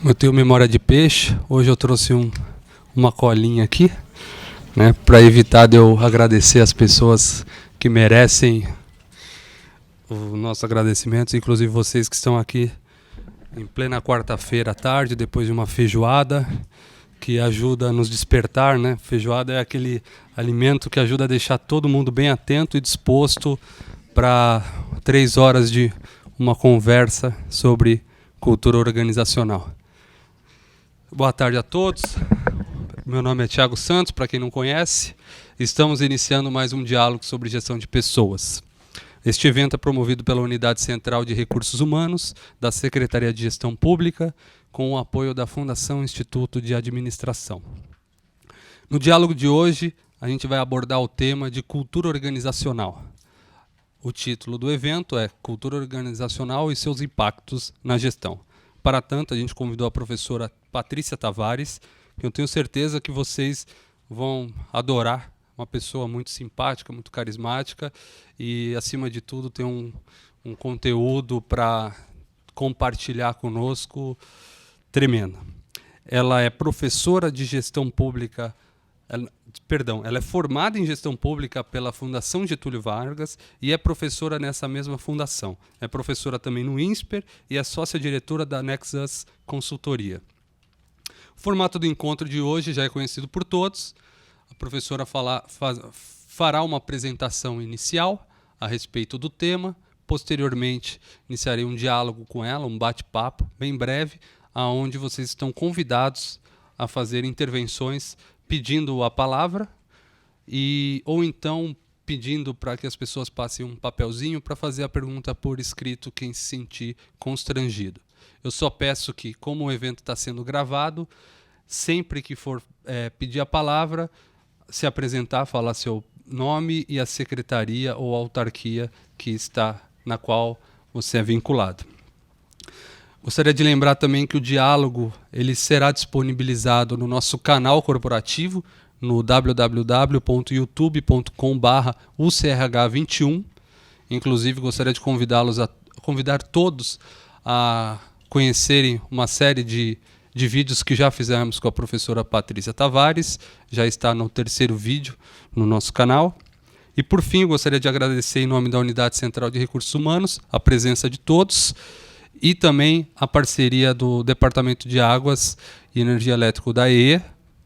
Eu tenho memória de peixe. Hoje eu trouxe uma colinha aqui, né, para evitar de eu agradecer as pessoas que merecem o nosso agradecimento, inclusive vocês que estão aqui em plena quarta-feira à tarde, depois de uma feijoada que ajuda a nos despertar, né? Feijoada é aquele alimento que ajuda a deixar todo mundo bem atento e disposto para 3 horas de uma conversa sobre cultura organizacional. Boa tarde a todos. Meu nome é Thiago Santos, para quem não conhece. Estamos iniciando mais um diálogo sobre gestão de pessoas. Este evento é promovido pela Unidade Central de Recursos Humanos, da Secretaria de Gestão Pública, com o apoio da Fundação Instituto de Administração. No diálogo de hoje, a gente vai abordar o tema de cultura organizacional. O título do evento é Cultura Organizacional e seus impactos na gestão. Para tanto, a gente convidou a professora Patrícia Tavares, que eu tenho certeza que vocês vão adorar. Uma pessoa muito simpática, muito carismática e, acima de tudo, tem um conteúdo para compartilhar conosco tremendo. Ela é professora de gestão pública, ela é formada em gestão pública pela Fundação Getúlio Vargas e é professora nessa mesma fundação. É professora também no INSPER e é sócia-diretora da Nexus Consultoria. O formato do encontro de hoje já é conhecido por todos. A professora fará uma apresentação inicial a respeito do tema. Posteriormente, iniciarei um diálogo com ela, um bate-papo bem breve, onde vocês estão convidados a fazer intervenções pedindo a palavra ou então pedindo para que as pessoas passem um papelzinho para fazer a pergunta por escrito quem se sentir constrangido. Eu só peço que, como o evento está sendo gravado, sempre que for pedir a palavra, se apresentar, falar seu nome e a secretaria ou autarquia na qual você é vinculado. Gostaria de lembrar também que o diálogo ele será disponibilizado no nosso canal corporativo, no www.youtube.com/ucrh21. Inclusive, gostaria de convidar todos a conhecerem uma série de vídeos que já fizemos com a professora Patrícia Tavares. Já está no 3º vídeo no nosso canal. E, por fim, eu gostaria de agradecer, em nome da Unidade Central de Recursos Humanos, a presença de todos e também a parceria do Departamento de Águas e Energia Elétrica da EE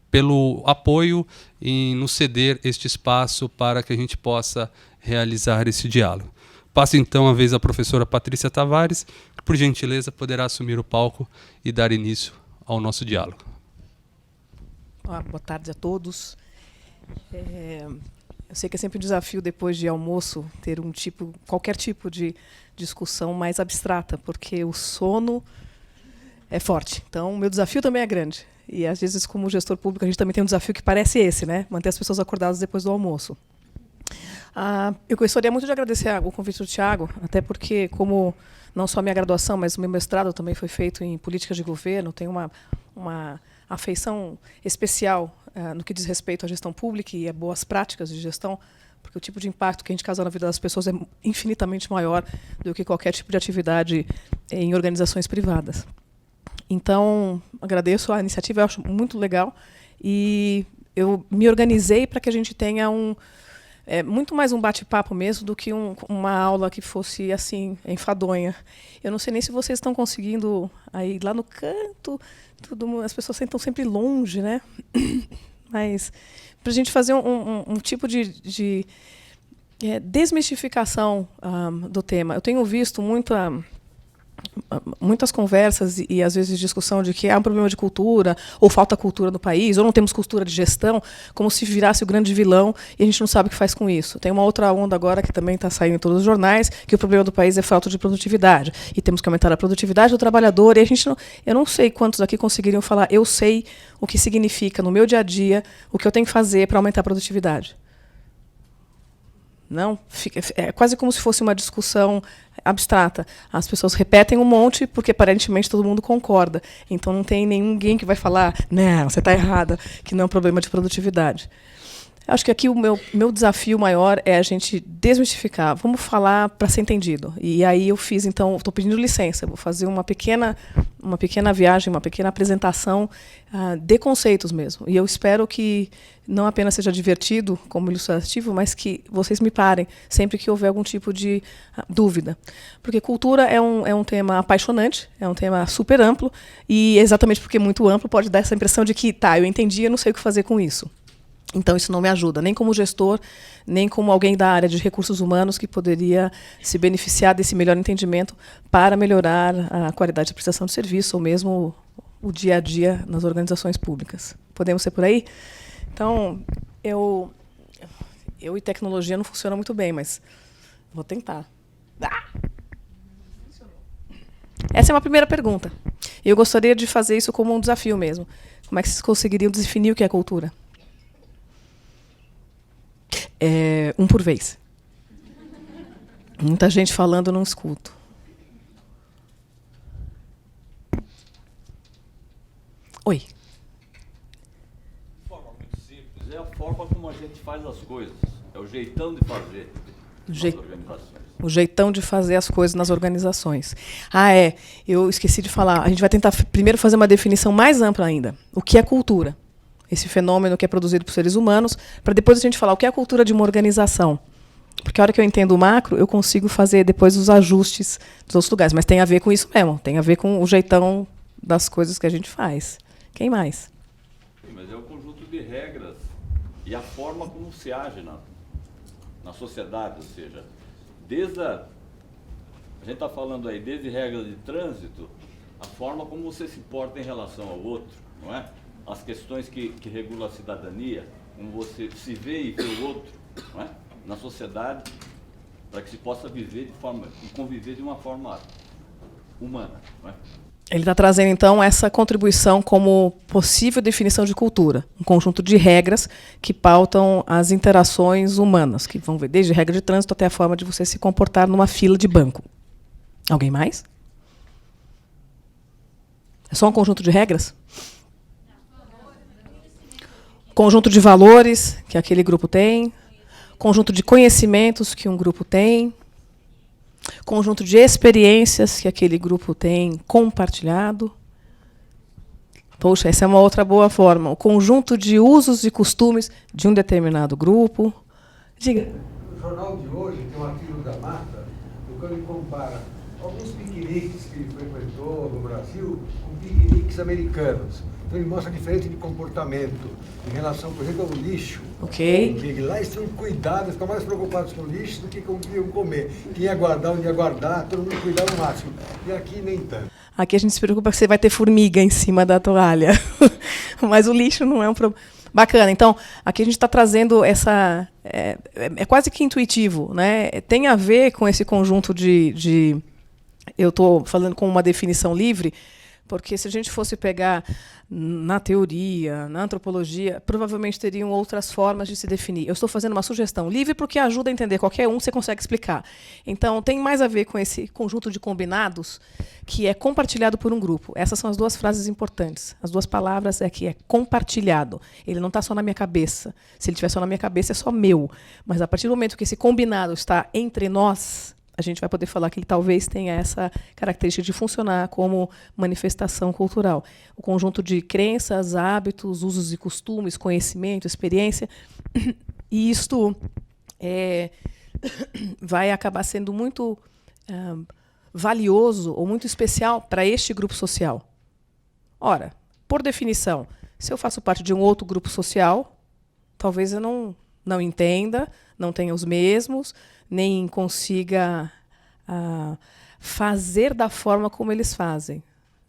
pelo apoio em nos ceder este espaço para que a gente possa realizar esse diálogo. Passo então a vez à professora Patrícia Tavares, que, por gentileza, poderá assumir o palco e dar início ao nosso diálogo. Boa tarde a todos. Eu sei que é sempre um desafio, depois de almoço, ter qualquer tipo de discussão mais abstrata, porque o sono é forte. Então, o meu desafio também é grande. E, às vezes, como gestor público, a gente também tem um desafio que parece esse, né? Manter as pessoas acordadas depois do almoço. Eu gostaria muito de agradecer o convite do Thiago, até porque, como não só a minha graduação, mas o meu mestrado também foi feito em política de governo, tenho uma afeição especial no que diz respeito à gestão pública e a boas práticas de gestão, porque o tipo de impacto que a gente causa na vida das pessoas é infinitamente maior do que qualquer tipo de atividade em organizações privadas. Então, agradeço a iniciativa, eu acho muito legal, e eu me organizei para que a gente tenha muito mais um bate-papo mesmo do que uma aula que fosse assim, enfadonha. Eu não sei nem se vocês estão conseguindo, aí lá no canto, as pessoas sentam sempre longe, né? Mas para a gente fazer um tipo de desmistificação do tema. Eu tenho visto muitas conversas e às vezes discussão de que há um problema de cultura, ou falta cultura no país, ou não temos cultura de gestão, como se virasse o grande vilão e a gente não sabe o que faz com isso. Tem uma outra onda agora que também está saindo em todos os jornais, que o problema do país é falta de produtividade. E temos que aumentar a produtividade do trabalhador. E eu não sei quantos aqui conseguiriam falar, eu sei o que significa no meu dia a dia, o que eu tenho que fazer para aumentar a produtividade. Não? É quase como se fosse uma discussão abstrata. As pessoas repetem um monte porque, aparentemente, todo mundo concorda. Então, não tem ninguém que vai falar, não, você está errada, que não é um problema de produtividade. Acho que aqui o meu desafio maior é a gente desmistificar. Vamos falar para ser entendido. E aí eu fiz, então, estou pedindo licença, vou fazer uma pequena viagem, uma pequena apresentação de conceitos mesmo. E eu espero que não apenas seja divertido como ilustrativo, mas que vocês me parem sempre que houver algum tipo de dúvida. Porque cultura é um tema apaixonante, é um tema super amplo, e exatamente porque é muito amplo pode dar essa impressão de que, eu entendi, eu não sei o que fazer com isso. Então, isso não me ajuda, nem como gestor, nem como alguém da área de recursos humanos que poderia se beneficiar desse melhor entendimento para melhorar a qualidade de prestação de serviço ou mesmo o dia a dia nas organizações públicas. Podemos ser por aí? Então, eu e tecnologia não funciona muito bem, mas vou tentar. Essa é uma primeira pergunta. Eu gostaria de fazer isso como um desafio mesmo. Como é que vocês conseguiriam definir o que é cultura? Um por vez. Muita gente falando, eu não escuto. Oi. De forma muito simples, é a forma como a gente faz as coisas. É o jeitão de fazer nas organizações. O jeitão de fazer as coisas nas organizações. Eu esqueci de falar. A gente vai tentar primeiro fazer uma definição mais ampla ainda. O que é cultura? Esse fenômeno que é produzido por seres humanos, para depois a gente falar o que é a cultura de uma organização. Porque a hora que eu entendo o macro, eu consigo fazer depois os ajustes dos outros lugares. Mas tem a ver com isso mesmo, tem a ver com o jeitão das coisas que a gente faz. Quem mais? Sim, mas é um conjunto de regras e a forma como se age na sociedade, ou seja, a gente está falando aí desde regras de trânsito, a forma como você se porta em relação ao outro, não é? As questões que regulam a cidadania, como você se vê e vê o outro, não é? Na sociedade, para que se possa viver e conviver de uma forma humana, não é? Ele está trazendo, então, essa contribuição como possível definição de cultura. Um conjunto de regras que pautam as interações humanas, que vão ver desde regra de trânsito até a forma de você se comportar numa fila de banco. Alguém mais? É só um conjunto de regras? Conjunto de valores que aquele grupo tem, conjunto de conhecimentos que um grupo tem, conjunto de experiências que aquele grupo tem compartilhado. Poxa, essa é uma outra boa forma. O conjunto de usos e costumes de um determinado grupo. Diga. No jornal de hoje tem um artigo da Mata, no qual ele compara alguns piqueniques que ele frequentou no Brasil com piqueniques americanos. Então ele mostra a diferença de comportamento em relação, por exemplo, ao lixo. Ok. Lá eles têm cuidado, estão mais preocupados com o lixo do que com o que iam comer. Quem ia guardar, onde ia guardar, todo mundo cuidar ao máximo. E aqui nem tanto. Aqui a gente se preocupa que você vai ter formiga em cima da toalha. Mas o lixo não é um problema. Bacana. Então, aqui a gente está trazendo essa... É quase que intuitivo, né? Tem a ver com esse conjunto de eu estou falando com uma definição livre, porque se a gente fosse pegar na teoria, na antropologia, provavelmente teriam outras formas de se definir. Eu estou fazendo uma sugestão livre porque ajuda a entender qualquer um, você consegue explicar. Então, tem mais a ver com esse conjunto de combinados que é compartilhado por um grupo. Essas são as duas frases importantes. As duas palavras é que é compartilhado. Ele não está só na minha cabeça. Se ele estiver só na minha cabeça, é só meu. Mas, a partir do momento que esse combinado está entre nós, a gente vai poder falar que ele talvez tenha essa característica de funcionar como manifestação cultural. O conjunto de crenças, hábitos, usos e costumes, conhecimento, experiência. E isto vai acabar sendo muito valioso ou muito especial para este grupo social. Ora, por definição, se eu faço parte de um outro grupo social, talvez eu não entenda, não tenha os mesmos, nem consiga fazer da forma como eles fazem.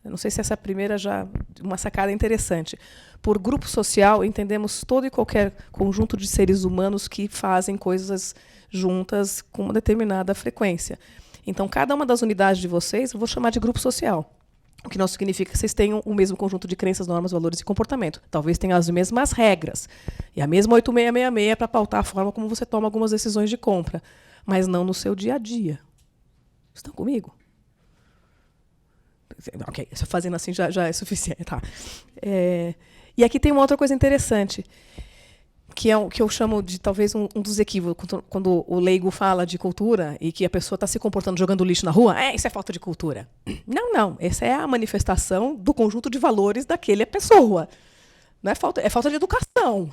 Eu não sei se essa é a primeira já uma sacada interessante. Por grupo social, entendemos todo e qualquer conjunto de seres humanos que fazem coisas juntas com uma determinada frequência. Então, cada uma das unidades de vocês, eu vou chamar de grupo social. O que não significa que vocês tenham o mesmo conjunto de crenças, normas, valores e comportamento. Talvez tenham as mesmas regras. E a mesma 8666 para pautar a forma como você toma algumas decisões de compra. Mas não no seu dia a dia. Estão comigo? Ok, só fazendo assim já é suficiente. Tá. E aqui tem uma outra coisa interessante. que é o que eu chamo de talvez um dos equívocos, quando o leigo fala de cultura e que a pessoa está se comportando jogando lixo na rua, isso é falta de cultura. Não. Essa é a manifestação do conjunto de valores daquela pessoa. Não é falta, é falta de educação,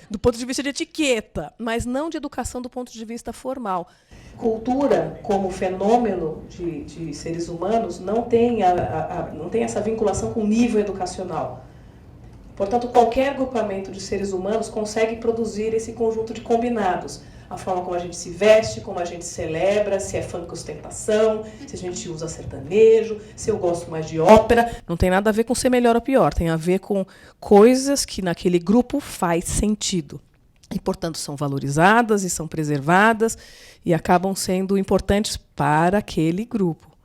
do ponto de vista de etiqueta, mas não de educação do ponto de vista formal. Cultura, como fenômeno de seres humanos, não tem essa vinculação com o nível educacional. Portanto, qualquer agrupamento de seres humanos consegue produzir esse conjunto de combinados. A forma como a gente se veste, como a gente celebra, se é funk ostentação, se a gente usa sertanejo, se eu gosto mais de ópera. Não tem nada a ver com ser melhor ou pior, tem a ver com coisas que naquele grupo faz sentido. E, portanto, são valorizadas e são preservadas e acabam sendo importantes para aquele grupo.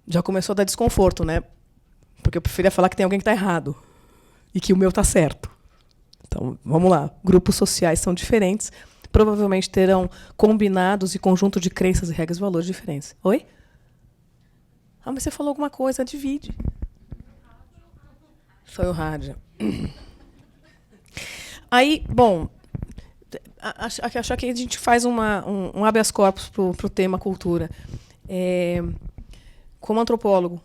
Já começou a dar desconforto, né? Porque eu preferia falar que tem alguém que está errado e que o meu está certo. Então, vamos lá. Grupos sociais são diferentes, provavelmente terão combinados e conjunto de crenças, regras e valores diferentes. Oi? Mas você falou alguma coisa, divide. Foi o rádio. Aí, bom, acho que a gente faz um habeas corpus para o tema cultura. Como antropólogo,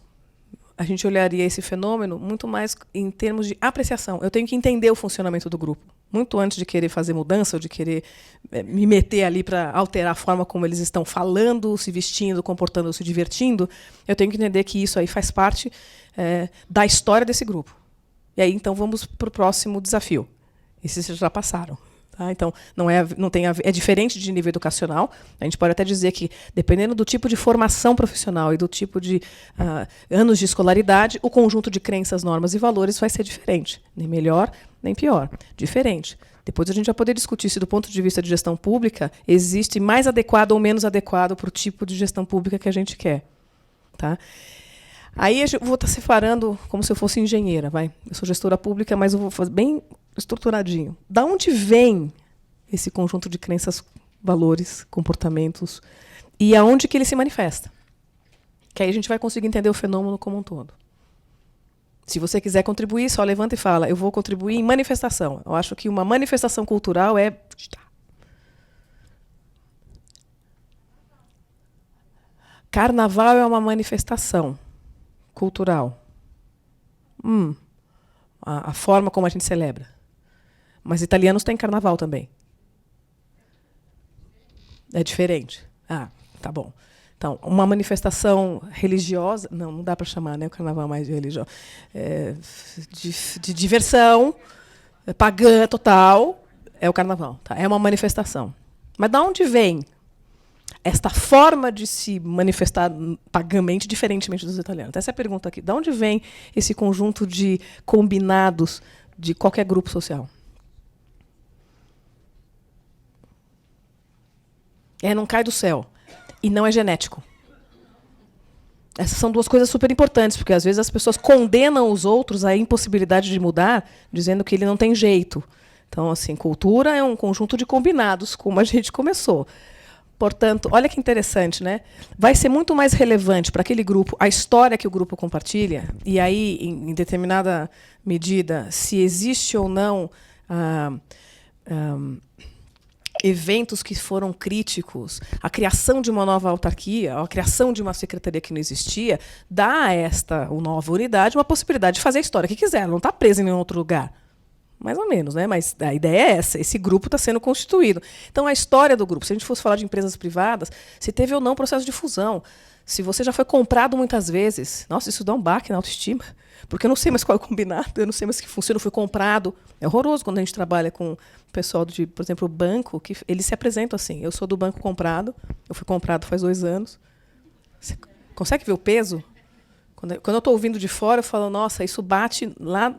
a gente olharia esse fenômeno muito mais em termos de apreciação. Eu tenho que entender o funcionamento do grupo. Muito antes de querer fazer mudança, ou de querer me meter ali para alterar a forma como eles estão falando, se vestindo, comportando, se divertindo, eu tenho que entender que isso aí faz parte da história desse grupo. E aí, então, vamos para o próximo desafio. Esses já passaram. Tá? Então, não tem é diferente de nível educacional. A gente pode até dizer que, dependendo do tipo de formação profissional e do tipo de anos de escolaridade, o conjunto de crenças, normas e valores vai ser diferente. Nem melhor, nem pior. Diferente. Depois a gente vai poder discutir se, do ponto de vista de gestão pública, existe mais adequado ou menos adequado para o tipo de gestão pública que a gente quer. Tá? Aí eu vou estar separando como se eu fosse engenheira. Eu sou gestora pública, mas eu vou fazer bem estruturadinho. Da onde vem esse conjunto de crenças, valores, comportamentos e aonde que ele se manifesta? Que aí a gente vai conseguir entender o fenômeno como um todo. Se você quiser contribuir, só levanta e fala, eu vou contribuir em manifestação. Eu acho que uma manifestação cultural é... Carnaval é uma manifestação cultural. A forma como a gente celebra. Mas italianos têm carnaval também. É diferente. Tá bom. Então, uma manifestação religiosa... Não dá para chamar, né, o carnaval mais de religioso. De diversão, pagã total, é o carnaval. Tá? É uma manifestação. Mas de onde vem esta forma de se manifestar pagamente, diferentemente dos italianos? Essa é a pergunta aqui. De onde vem esse conjunto de combinados de qualquer grupo social? Não cai do céu. E não é genético. Essas são duas coisas super importantes, porque às vezes as pessoas condenam os outros à impossibilidade de mudar, dizendo que ele não tem jeito. Então, assim, cultura é um conjunto de combinados, como a gente começou. Portanto, olha que interessante, né? Vai ser muito mais relevante para aquele grupo a história que o grupo compartilha, e aí, em determinada medida, se existe ou não eventos que foram críticos, a criação de uma nova autarquia, a criação de uma secretaria que não existia, dá a esta nova unidade uma possibilidade de fazer a história que quiser. Ela não está presa em nenhum outro lugar. Mais ou menos, né? Mas a ideia é essa. Esse grupo está sendo constituído. Então, a história do grupo, se a gente fosse falar de empresas privadas, se teve ou não processo de fusão, se você já foi comprado muitas vezes, nossa, isso dá um baque na autoestima, porque eu não sei mais qual é o combinado, eu não sei mais o que funciona, eu fui comprado. É horroroso quando a gente trabalha com o pessoal de, por exemplo, o banco, que eles se apresentam assim, eu sou do banco comprado, eu fui comprado faz 2 anos. Você consegue ver o peso? Quando eu estou ouvindo de fora, eu falo, nossa, isso bate lá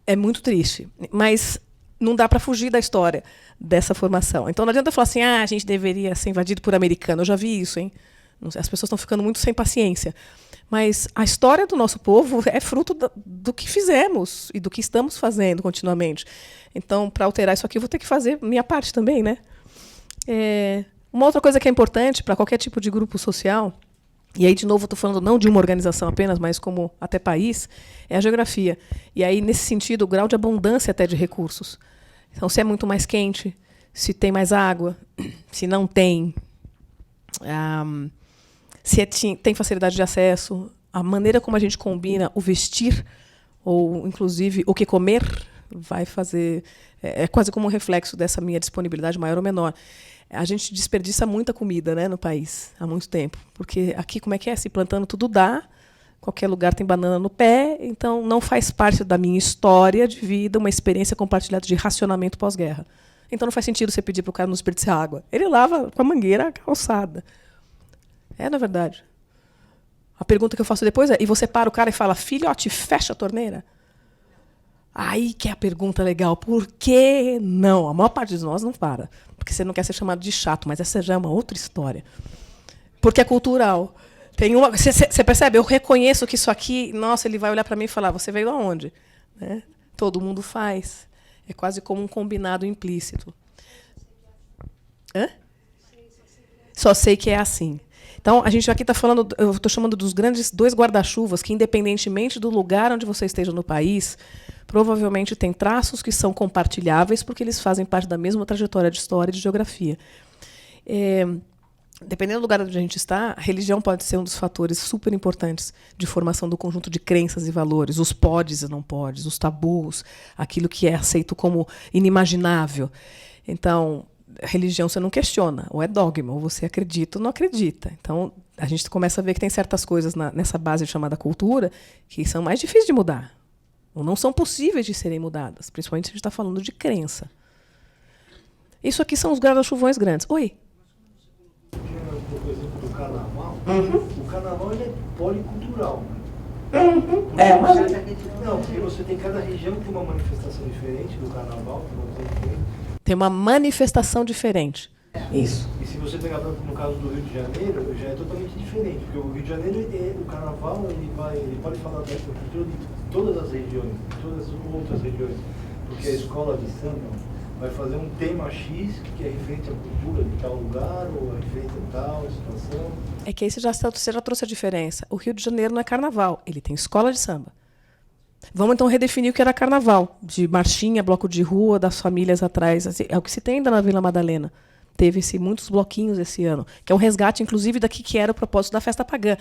é muito triste. Mas não dá para fugir da história dessa formação. Então, não adianta falar assim, a gente deveria ser invadido por americano. Eu já vi isso, hein? As pessoas estão ficando muito sem paciência. Mas a história do nosso povo é fruto do que fizemos e do que estamos fazendo continuamente. Então, para alterar isso aqui, eu vou ter que fazer minha parte também, né? Uma outra coisa que é importante para qualquer tipo de grupo social e aí, de novo, estou falando não de uma organização apenas, mas como até país, é a geografia. E aí, nesse sentido, o grau de abundância até de recursos. Então, se é muito mais quente, se tem mais água, se não tem, se tem facilidade de acesso, a maneira como a gente combina o vestir, ou, inclusive, o que comer, vai fazer... É quase como um reflexo dessa minha disponibilidade maior ou menor. A gente desperdiça muita comida, né, no país há muito tempo. Porque aqui, como é que é? Se plantando tudo dá, qualquer lugar tem banana no pé, então não faz parte da minha história de vida uma experiência compartilhada de racionamento pós-guerra. Então não faz sentido você pedir para o cara não desperdiçar água. Ele lava com a mangueira a calçada. Na verdade. A pergunta que eu faço depois é, e você para o cara e fala, filhote, fecha a torneira? Aí que é a pergunta legal. Por que não? A maior parte de nós não para. Porque você não quer ser chamado de chato, mas essa já é uma outra história. Porque é cultural. Você percebe? Eu reconheço que isso aqui... Nossa, ele vai olhar para mim e falar, você veio aonde? Né? Todo mundo faz. É quase como um combinado implícito. Hã? Só sei que é assim. Então, a gente aqui está falando... Eu estou chamando dos grandes 2 guarda-chuvas que, independentemente do lugar onde você esteja no país... provavelmente tem traços que são compartilháveis porque eles fazem parte da mesma trajetória de história e de geografia. Dependendo do lugar onde a gente está, a religião pode ser um dos fatores super importantes de formação do conjunto de crenças e valores, os podes e não podes, os tabus, aquilo que é aceito como inimaginável. Então, a religião você não questiona, ou é dogma, ou você acredita ou não acredita. Então, a gente começa a ver que tem certas coisas nessa base chamada cultura que são mais difíceis de mudar. Ou não são possíveis de serem mudadas, principalmente se a gente está falando de crença. Isso aqui são os guarda-chuvões grandes. Oi? Por exemplo, do carnaval, o carnaval ele é policultural. Não, porque você tem cada região que tem uma manifestação diferente do carnaval. Tem uma manifestação diferente. Isso. E se você pegar, no caso do Rio de Janeiro, já é totalmente diferente, porque o Rio de Janeiro, o carnaval, ele pode falar da cultura de todas as regiões, de todas as outras regiões, porque a escola de samba vai fazer um tema X que é referente à cultura de tal lugar, ou é referente a tal situação. É que aí você já trouxe a diferença. O Rio de Janeiro não é carnaval, ele tem escola de samba. Vamos então redefinir o que era carnaval, de marchinha, bloco de rua, das famílias atrás. Assim, é o que se tem ainda na Vila Madalena. Teve muitos bloquinhos esse ano, que é um resgate, inclusive, daqui que era o propósito da festa pagã.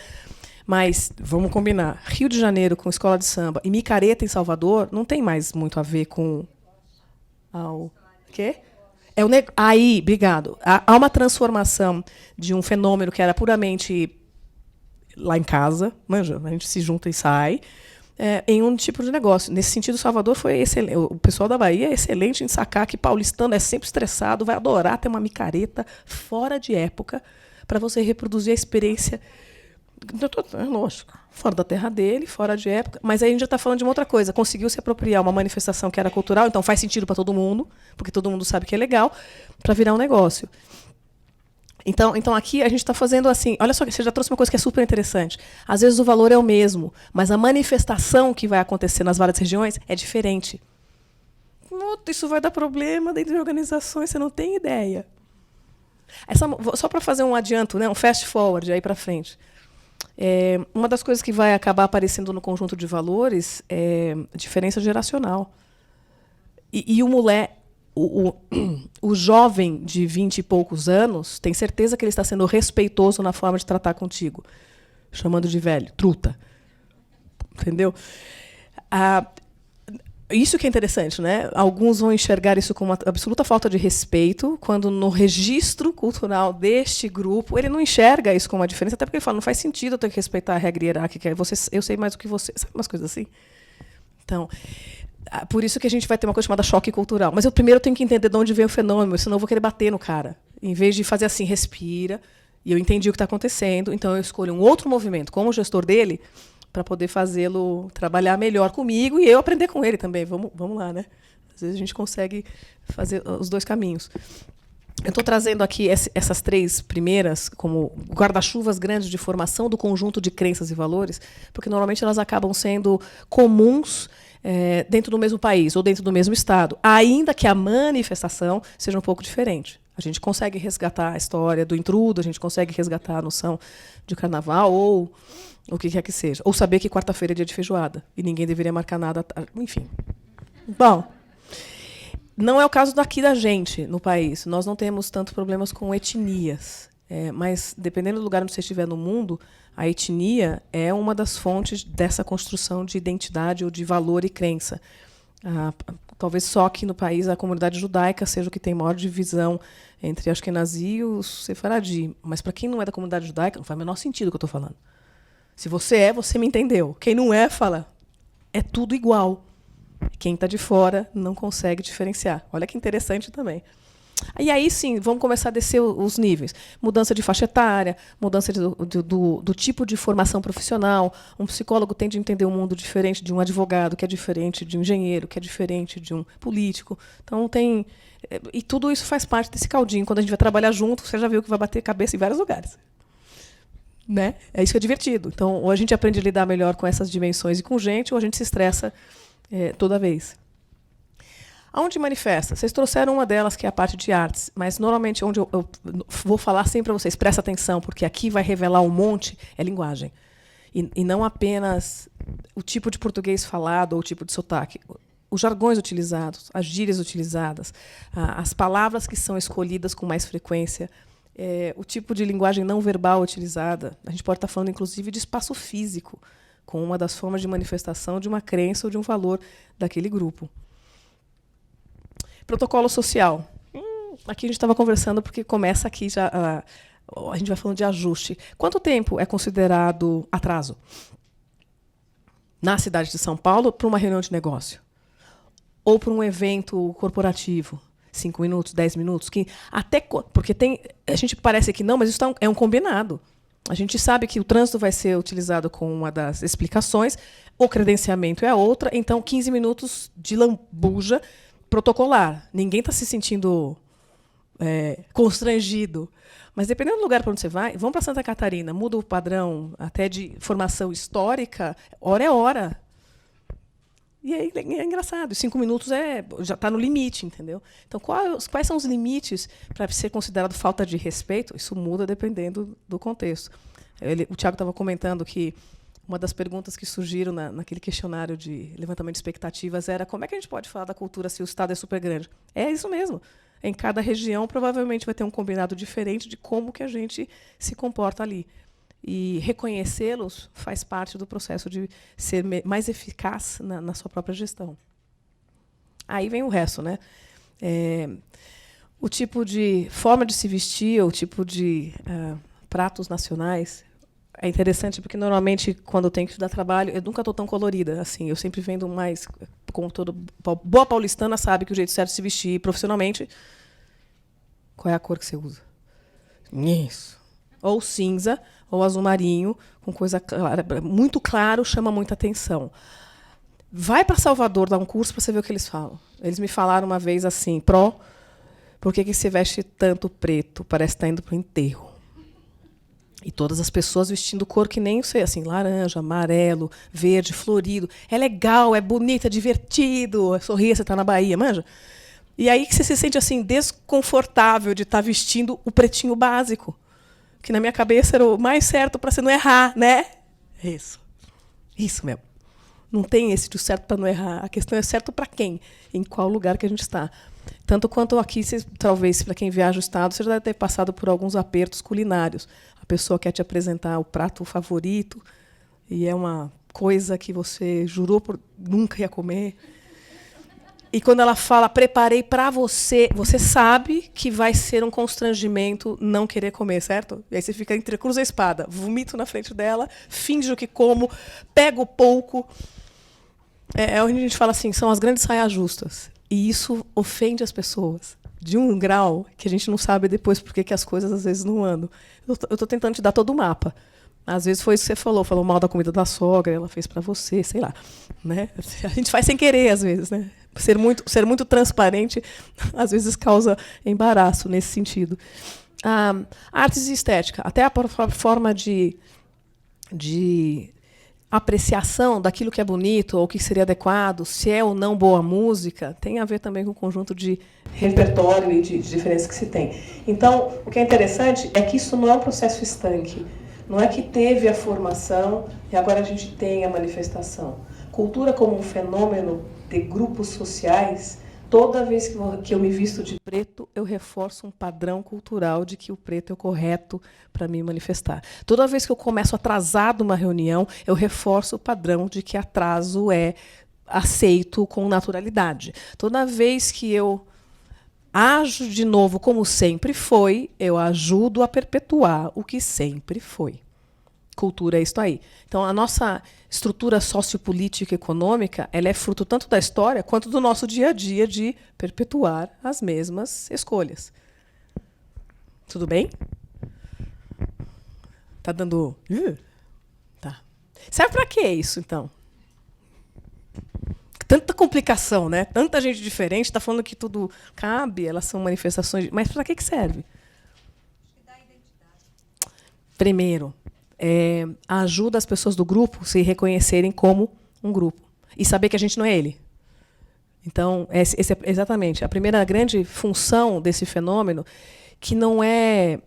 Mas, vamos combinar, Rio de Janeiro com escola de samba e micareta em Salvador não tem mais muito a ver com... O quê? Aí, obrigado. Há uma transformação de um fenômeno que era puramente lá em casa, manja, a gente se junta e sai, em um tipo de negócio. Nesse sentido, Salvador foi excelente. O pessoal da Bahia é excelente em sacar que paulistano é sempre estressado, vai adorar ter uma micareta fora de época para você reproduzir a experiência. Lógico, fora da terra dele, fora de época. Mas aí a gente já está falando de uma outra coisa. Conseguiu se apropriar uma manifestação que era cultural, então faz sentido para todo mundo, porque todo mundo sabe que é legal, para virar um negócio. Então aqui a gente está fazendo assim, olha só, você já trouxe uma coisa que é super interessante. Às vezes o valor é o mesmo, mas a manifestação que vai acontecer nas várias regiões é diferente. Isso vai dar problema dentro de organizações, você não tem ideia. Só para fazer um adianto, né, um fast forward aí para frente. Uma das coisas que vai acabar aparecendo no conjunto de valores é diferença geracional. E o moleque... O jovem de 20 e poucos anos tem certeza que ele está sendo respeitoso na forma de tratar contigo, chamando de velho, truta. Entendeu? Isso que é interessante, né? Alguns vão enxergar isso como uma absoluta falta de respeito, quando no registro cultural deste grupo ele não enxerga isso como uma diferença, até porque ele fala, não faz sentido eu ter que respeitar a regra hierárquica, eu sei mais do que você, sabe umas coisas assim? Então, por isso que a gente vai ter uma coisa chamada choque cultural. Mas eu primeiro tenho que entender de onde vem o fenômeno, senão eu vou querer bater no cara. Em vez de fazer assim, respira, e eu entendi o que está acontecendo, então eu escolho um outro movimento como gestor dele para poder fazê-lo trabalhar melhor comigo e eu aprender com ele também. Vamos lá, né? Às vezes a gente consegue fazer os dois caminhos. Eu estou trazendo aqui essas 3 primeiras como guarda-chuvas grandes de formação do conjunto de crenças e valores, porque normalmente elas acabam sendo comuns dentro do mesmo país ou dentro do mesmo estado, ainda que a manifestação seja um pouco diferente. A gente consegue resgatar a história do intrudo, a gente consegue resgatar a noção de carnaval ou o que quer que seja. Ou saber que quarta-feira é dia de feijoada e ninguém deveria marcar nada. Enfim. Bom, não é o caso daqui da gente, no país. Nós não temos tantos problemas com etnias. Mas, dependendo do lugar onde você estiver no mundo, a etnia é uma das fontes dessa construção de identidade ou de valor e crença. Talvez só aqui no país a comunidade judaica seja o que tem maior divisão entre Ashkenazi e os Sefaradi. Mas, para quem não é da comunidade judaica, não faz o menor sentido o que eu estou falando. Se você é, você me entendeu. Quem não é, fala, é tudo igual. Quem está de fora não consegue diferenciar. Olha que interessante também. E aí, sim, vamos começar a descer os níveis. Mudança de faixa etária, mudança do tipo de formação profissional. Um psicólogo tende a entender um mundo diferente de um advogado, que é diferente de um engenheiro, que é diferente de um político. Então, tem... E tudo isso faz parte desse caldinho. Quando a gente vai trabalhar junto, você já viu que vai bater cabeça em vários lugares. Né? É isso que é divertido. Então, ou a gente aprende a lidar melhor com essas dimensões e com gente, ou a gente se estressa toda vez. Aonde manifesta? Vocês trouxeram uma delas, que é a parte de artes, mas normalmente onde eu vou falar sempre para vocês, presta atenção, porque aqui vai revelar um monte, é linguagem. E não apenas o tipo de português falado ou o tipo de sotaque. Os jargões utilizados, as gírias utilizadas, as palavras que são escolhidas com mais frequência, o tipo de linguagem não verbal utilizada. A gente pode estar falando, inclusive, de espaço físico, com uma das formas de manifestação de uma crença ou de um valor daquele grupo. Protocolo social. Aqui a gente estava conversando porque começa aqui já a gente vai falando de ajuste. Quanto tempo é considerado atraso na cidade de São Paulo para uma reunião de negócio? Ou para um evento corporativo? 5 minutos, 10 minutos? Porque a gente parece que não, mas isso é um combinado. A gente sabe que o trânsito vai ser utilizado como uma das explicações, o credenciamento é a outra, então 15 minutos de lambuja protocolar. Ninguém está se sentindo constrangido. Mas, dependendo do lugar para onde você vai, vamos para Santa Catarina, muda o padrão até de formação histórica, hora é hora. E aí é engraçado. 5 minutos já está no limite, entendeu? Então, quais são os limites para ser considerado falta de respeito? Isso muda dependendo do contexto. O Tiago estava comentando que uma das perguntas que surgiram naquele questionário de levantamento de expectativas era como é que a gente pode falar da cultura se o Estado é super grande? É isso mesmo. Em cada região, provavelmente, vai ter um combinado diferente de como que a gente se comporta ali. E reconhecê-los faz parte do processo de ser mais eficaz na sua própria gestão. Aí vem o resto, né? O tipo de forma de se vestir, o tipo de pratos nacionais. É interessante porque, normalmente, quando eu tenho que dar trabalho, eu nunca estou tão colorida. Assim, eu sempre vendo mais... Como toda boa paulistana sabe que o jeito certo de se vestir profissionalmente... Qual é a cor que você usa? Isso. Ou cinza, ou azul marinho, com coisa clara. Muito claro, chama muita atenção. Vai para Salvador dar um curso para você ver o que eles falam. Eles me falaram uma vez assim, por que você veste tanto preto? Parece que está indo para o enterro. E todas as pessoas vestindo cor que nem sei, assim, laranja, amarelo, verde, florido. É legal, é bonito, é divertido. Sorria, você está na Bahia, manja? E aí que você se sente assim desconfortável de estar vestindo o pretinho básico, que na minha cabeça era o mais certo para você não errar, né? Isso mesmo. Não tem esse de certo para não errar. A questão é certo para quem, em qual lugar que a gente está. Tanto quanto aqui, talvez, para quem viaja o estado, você já deve ter passado por alguns apertos culinários. A pessoa quer te apresentar o prato favorito e é uma coisa que você jurou por nunca ia comer. E quando ela fala, preparei para você, você sabe que vai ser um constrangimento não querer comer, certo? E aí você fica entre cruz e espada. Vomito na frente dela, finjo que como, pego pouco. É onde a gente fala assim, são as grandes saias justas. E isso ofende as pessoas de um grau que a gente não sabe depois por que as coisas às vezes não andam. Eu estou tentando te dar todo o mapa. Às vezes foi isso que você falou mal da comida da sogra, ela fez para você, sei lá. Né? A gente faz sem querer, às vezes. Né? Ser muito transparente, às vezes, causa embaraço nesse sentido. Artes e estética. Até a forma de apreciação daquilo que é bonito ou que seria adequado, se é ou não boa música, tem a ver também com o conjunto de repertório e de diferenças que se tem. Então, o que é interessante é que isso não é um processo estanque. Não é que teve a formação e agora a gente tem a manifestação. Cultura como um fenômeno de grupos sociais, toda vez que eu me visto de preto, eu reforço um padrão cultural de que o preto é o correto para me manifestar. Toda vez que eu começo atrasado uma reunião, eu reforço o padrão de que atraso é aceito com naturalidade. Toda vez que eu ajo de novo como sempre foi, eu ajudo a perpetuar o que sempre foi. Cultura é isso aí. Então, a nossa estrutura sociopolítica e econômica, ela é fruto tanto da história quanto do nosso dia a dia de perpetuar as mesmas escolhas. Tudo bem? Tá dando... Tá. Serve para quê isso, então? Tanta complicação, né? Tanta gente diferente, está falando que tudo cabe, elas são manifestações... Mas para que serve? Primeiro, ajuda as pessoas do grupo a se reconhecerem como um grupo e saber que a gente não é ele. Então, esse é exatamente a primeira grande função desse fenômeno, que não é...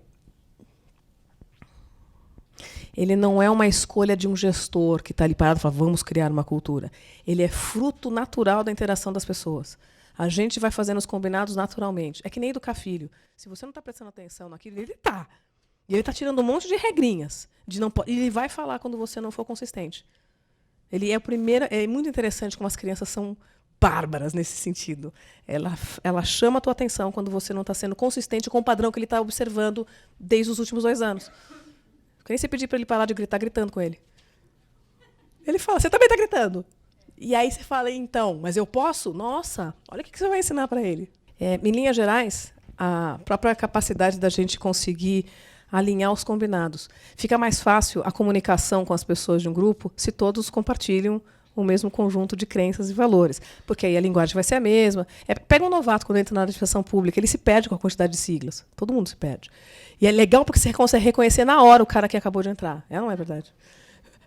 Ele não é uma escolha de um gestor que está ali parado e fala, vamos criar uma cultura. Ele é fruto natural da interação das pessoas. A gente vai fazendo os combinados naturalmente. É que nem educar filho. Se você não está prestando atenção naquilo, ele está. E ele está tirando um monte de regrinhas. Ele vai falar quando você não for consistente. Ele é o primeiro. É muito interessante como as crianças são bárbaras nesse sentido. Ela chama a tua atenção quando você não está sendo consistente com o padrão que ele está observando desde os últimos 2 anos. Nem você pedir para ele parar de gritar, gritando com ele. Ele fala, você também está gritando. E aí você fala, então, mas eu posso? Nossa, olha o que você vai ensinar para ele. Em linhas gerais, a própria capacidade da gente conseguir alinhar os combinados. Fica mais fácil a comunicação com as pessoas de um grupo se todos compartilham o mesmo conjunto de crenças e valores. Porque aí a linguagem vai ser a mesma. Pega um novato quando entra na administração pública, ele se perde com a quantidade de siglas. Todo mundo se perde. E é legal porque você consegue reconhecer na hora o cara que acabou de entrar. Não é verdade?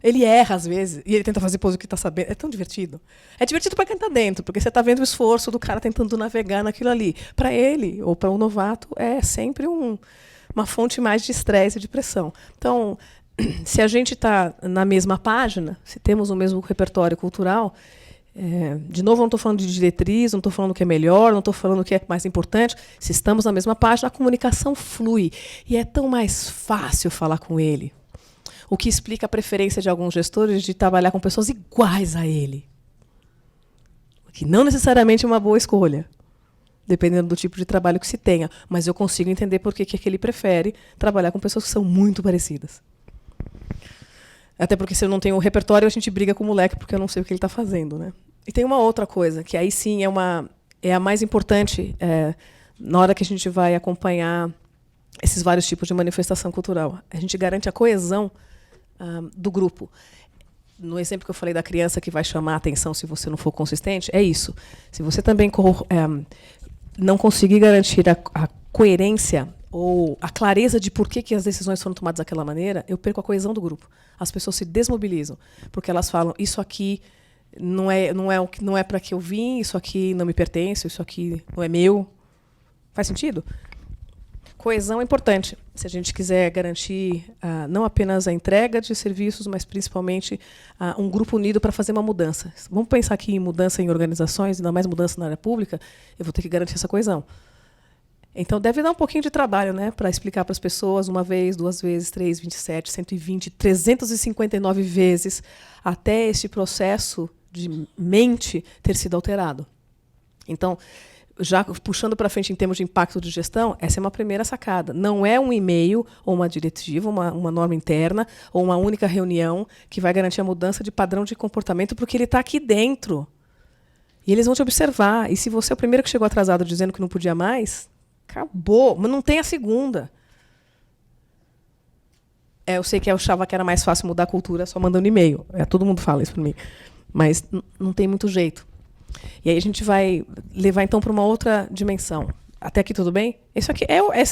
Ele erra, às vezes, e ele tenta fazer pose que está sabendo. É tão divertido. É divertido para quem está dentro, porque você está vendo o esforço do cara tentando navegar naquilo ali. Para ele, ou para um novato, é sempre uma fonte mais de estresse e de pressão. Então, se a gente está na mesma página, se temos o mesmo repertório cultural, de novo, eu não estou falando de diretriz, não estou falando o que é melhor, não estou falando o que é mais importante. Se estamos na mesma página, a comunicação flui. E é tão mais fácil falar com ele. O que explica a preferência de alguns gestores de trabalhar com pessoas iguais a ele. Que não necessariamente é uma boa escolha, dependendo do tipo de trabalho que se tenha. Mas eu consigo entender por que ele prefere trabalhar com pessoas que são muito parecidas. Até porque, se eu não tenho o repertório, a gente briga com o moleque, porque eu não sei o que ele está fazendo, né? E tem uma outra coisa, que aí sim é a mais importante na hora que a gente vai acompanhar esses vários tipos de manifestação cultural. A gente garante a coesão do grupo. No exemplo que eu falei da criança que vai chamar a atenção se você não for consistente, é isso. Se você também não conseguir garantir a coerência ou a clareza de por que as decisões foram tomadas daquela maneira, eu perco a coesão do grupo. As pessoas se desmobilizam, porque elas falam, isso aqui não é para que eu vim, isso aqui não me pertence, isso aqui não é meu. Faz sentido? Coesão é importante, se a gente quiser garantir não apenas a entrega de serviços, mas principalmente um grupo unido para fazer uma mudança. Vamos pensar aqui em mudança em organizações, ainda mais mudança na área pública, eu vou ter que garantir essa coesão. Então, deve dar um pouquinho de trabalho, né, para explicar para as pessoas 1 vez, 2 vezes, 3, 27, 120, 359 vezes, até esse processo de mente ter sido alterado. Então, já puxando para frente em termos de impacto de gestão, essa é uma primeira sacada. Não é um e-mail ou uma diretiva, uma norma interna, ou uma única reunião que vai garantir a mudança de padrão de comportamento, porque ele está aqui dentro. E eles vão te observar. E se você é o primeiro que chegou atrasado dizendo que não podia mais, acabou, mas não tem a segunda. Eu sei que eu achava que era mais fácil mudar a cultura só mandando e-mail. Todo mundo fala isso para mim. Mas não tem muito jeito. E aí a gente vai levar, então, para uma outra dimensão. Até aqui tudo bem? Esse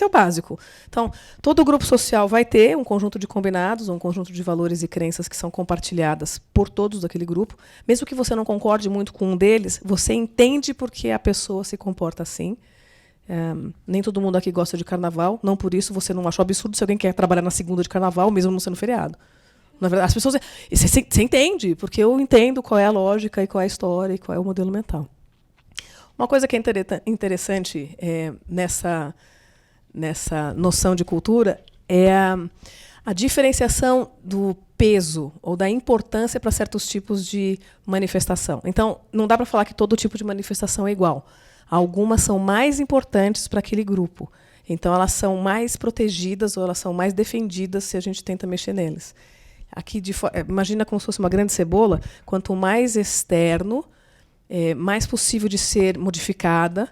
é o básico. Então, todo grupo social vai ter um conjunto de combinados, um conjunto de valores e crenças que são compartilhadas por todos daquele grupo. Mesmo que você não concorde muito com um deles, você entende por que a pessoa se comporta assim. Nem todo mundo aqui gosta de carnaval, não por isso você não achou absurdo se alguém quer trabalhar na segunda de carnaval, mesmo não sendo feriado. Na verdade, as pessoas... Você entende, porque eu entendo qual é a lógica, e qual é a história, e qual é o modelo mental. Uma coisa que é interessante nessa noção de cultura é a diferenciação do peso ou da importância para certos tipos de manifestação. Então, não dá para falar que todo tipo de manifestação é igual. Algumas são mais importantes para aquele grupo. Então, elas são mais protegidas ou elas são mais defendidas se a gente tenta mexer neles. Aqui, imagina como se fosse uma grande cebola. Quanto mais externo, mais possível de ser modificada,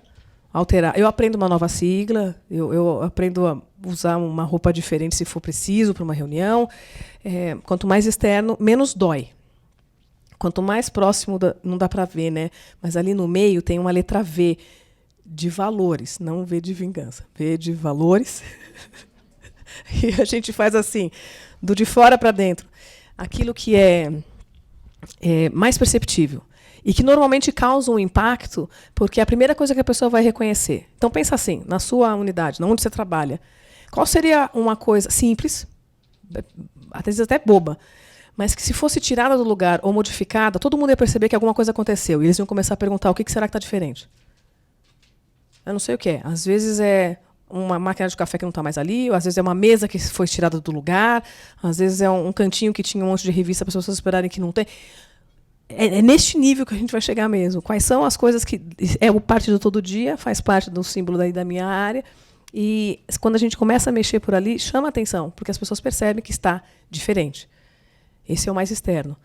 alterar. Eu aprendo uma nova sigla, eu aprendo a usar uma roupa diferente se for preciso para uma reunião. Quanto mais externo, menos dói. Quanto mais próximo, não dá para ver, né? Mas ali no meio tem uma letra V de valores, não V de vingança. V de valores. E a gente faz assim, do de fora para dentro, aquilo que é mais perceptível. E que normalmente causa um impacto, porque é a primeira coisa que a pessoa vai reconhecer. Então, pensa assim, na sua unidade, onde você trabalha, qual seria uma coisa simples, às vezes até boba, mas que se fosse tirada do lugar ou modificada, todo mundo ia perceber que alguma coisa aconteceu. E eles iam começar a perguntar o que será que está diferente. Eu não sei o que é. Às vezes é uma máquina de café que não está mais ali, ou às vezes é uma mesa que foi tirada do lugar, às vezes é um cantinho que tinha um monte de revista para as pessoas esperarem que não tem. É neste nível que a gente vai chegar mesmo. Quais são as coisas que parte do todo dia, faz parte do símbolo da minha área, e quando a gente começa a mexer por ali, chama a atenção, porque as pessoas percebem que está diferente. Esse é o mais externo.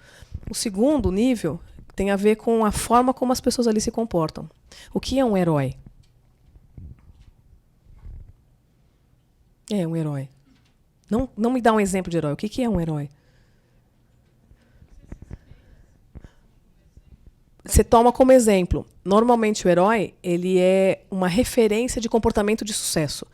O segundo nível tem a ver com a forma como as pessoas ali se comportam. O que é um herói? Um herói. Não me dá um exemplo de herói. O que é um herói? Você toma como exemplo. Normalmente o herói ele é uma referência de comportamento de sucesso.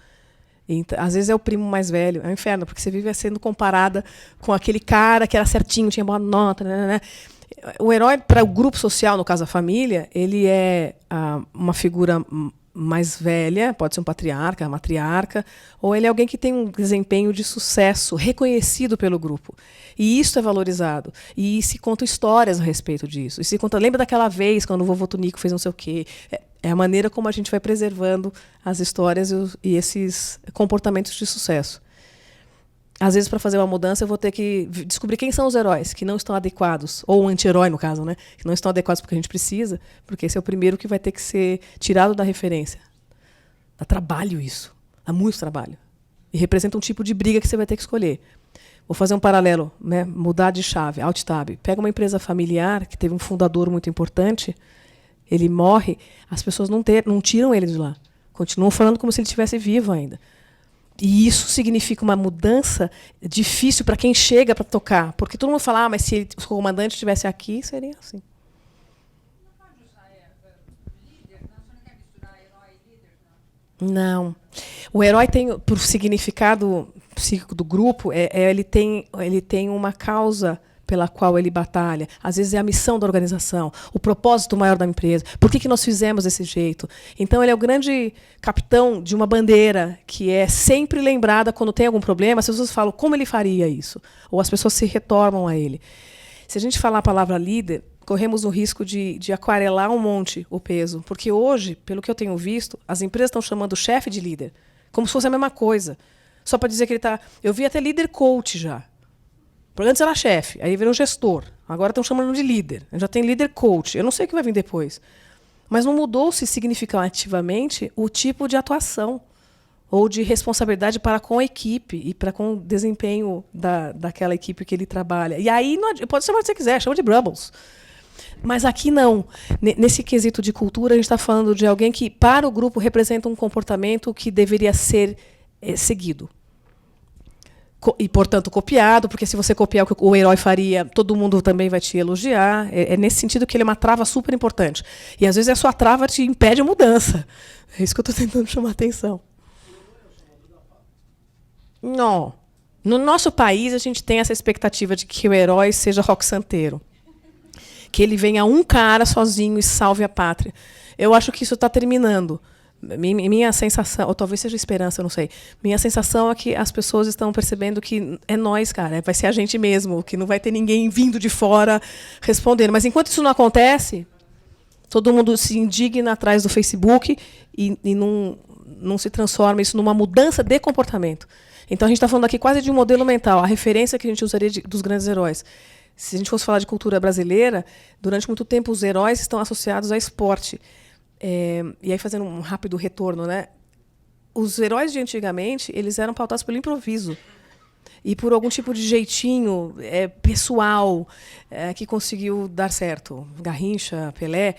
Então, às vezes é o primo mais velho, é um inferno, porque você vive sendo comparada com aquele cara que era certinho, tinha boa nota. Né? O herói, para o grupo social, no caso a família, ele é uma figura mais velha, pode ser um patriarca, uma matriarca, ou ele é alguém que tem um desempenho de sucesso reconhecido pelo grupo. E isso é valorizado. E se contam histórias a respeito disso. E se conta, lembra daquela vez quando o vovô Tunico fez não sei o quê? É a maneira como a gente vai preservando as histórias e esses comportamentos de sucesso. Às vezes, para fazer uma mudança, eu vou ter que descobrir quem são os heróis que não estão adequados, ou um anti-herói, no caso, né? Que não estão adequados porque a gente precisa, porque esse é o primeiro que vai ter que ser tirado da referência. Dá trabalho isso. Dá muito trabalho. E representa um tipo de briga que você vai ter que escolher. Vou fazer um paralelo, né? Mudar de chave, alt-tab. Pega uma empresa familiar que teve um fundador muito importante, ele morre, as pessoas não tiram ele de lá. Continuam falando como se ele estivesse vivo ainda. E isso significa uma mudança difícil para quem chega para tocar. Porque todo mundo fala, mas se o comandante estivesse aqui, seria assim. Não. O herói tem, por significado psíquico do grupo, ele tem uma causa pela qual ele batalha. Às vezes é a missão da organização, o propósito maior da empresa. Por que nós fizemos desse jeito? Então, ele é o grande capitão de uma bandeira que é sempre lembrada quando tem algum problema. As pessoas falam como ele faria isso. Ou as pessoas se retornam a ele. Se a gente falar a palavra líder, corremos o risco de aquarelar um monte o peso. Porque hoje, pelo que eu tenho visto, as empresas estão chamando o chefe de líder, como se fosse a mesma coisa. Só para dizer que ele está... Eu vi até líder coach já. Antes era chefe, aí virou gestor. Agora estão chamando de líder. Já tem líder coach. Eu não sei o que vai vir depois. Mas não mudou-se significativamente o tipo de atuação ou de responsabilidade para com a equipe e para com o desempenho daquela equipe que ele trabalha. E aí pode chamar o que você quiser, chama de Brubbles. Mas aqui não. Nesse quesito de cultura, a gente está falando de alguém que, para o grupo, representa um comportamento que deveria ser seguido. e, portanto, copiado, porque se você copiar o que o herói faria, todo mundo também vai te elogiar. É nesse sentido que ele é uma trava super importante. E, às vezes, a sua trava te impede a mudança. É isso que eu estou tentando chamar a atenção. Não. No nosso país, a gente tem essa expectativa de que o herói seja rock santeiro. Que ele venha um cara sozinho e salve a pátria. Eu acho que isso está terminando. Minha sensação, ou talvez seja esperança, eu não sei. Minha sensação é que as pessoas estão percebendo que é nós, cara, vai ser a gente mesmo, que não vai ter ninguém vindo de fora respondendo. Mas enquanto isso não acontece, todo mundo se indigna atrás do Facebook e não se transforma isso numa mudança de comportamento. Então a gente está falando aqui quase de um modelo mental, a referência que a gente usaria dos grandes heróis. Se a gente fosse falar de cultura brasileira, durante muito tempo os heróis estão associados a esporte. E aí, fazendo um rápido retorno, né? Os heróis de antigamente, eles eram pautados pelo improviso e por algum tipo de jeitinho pessoal que conseguiu dar certo. Garrincha, Pelé.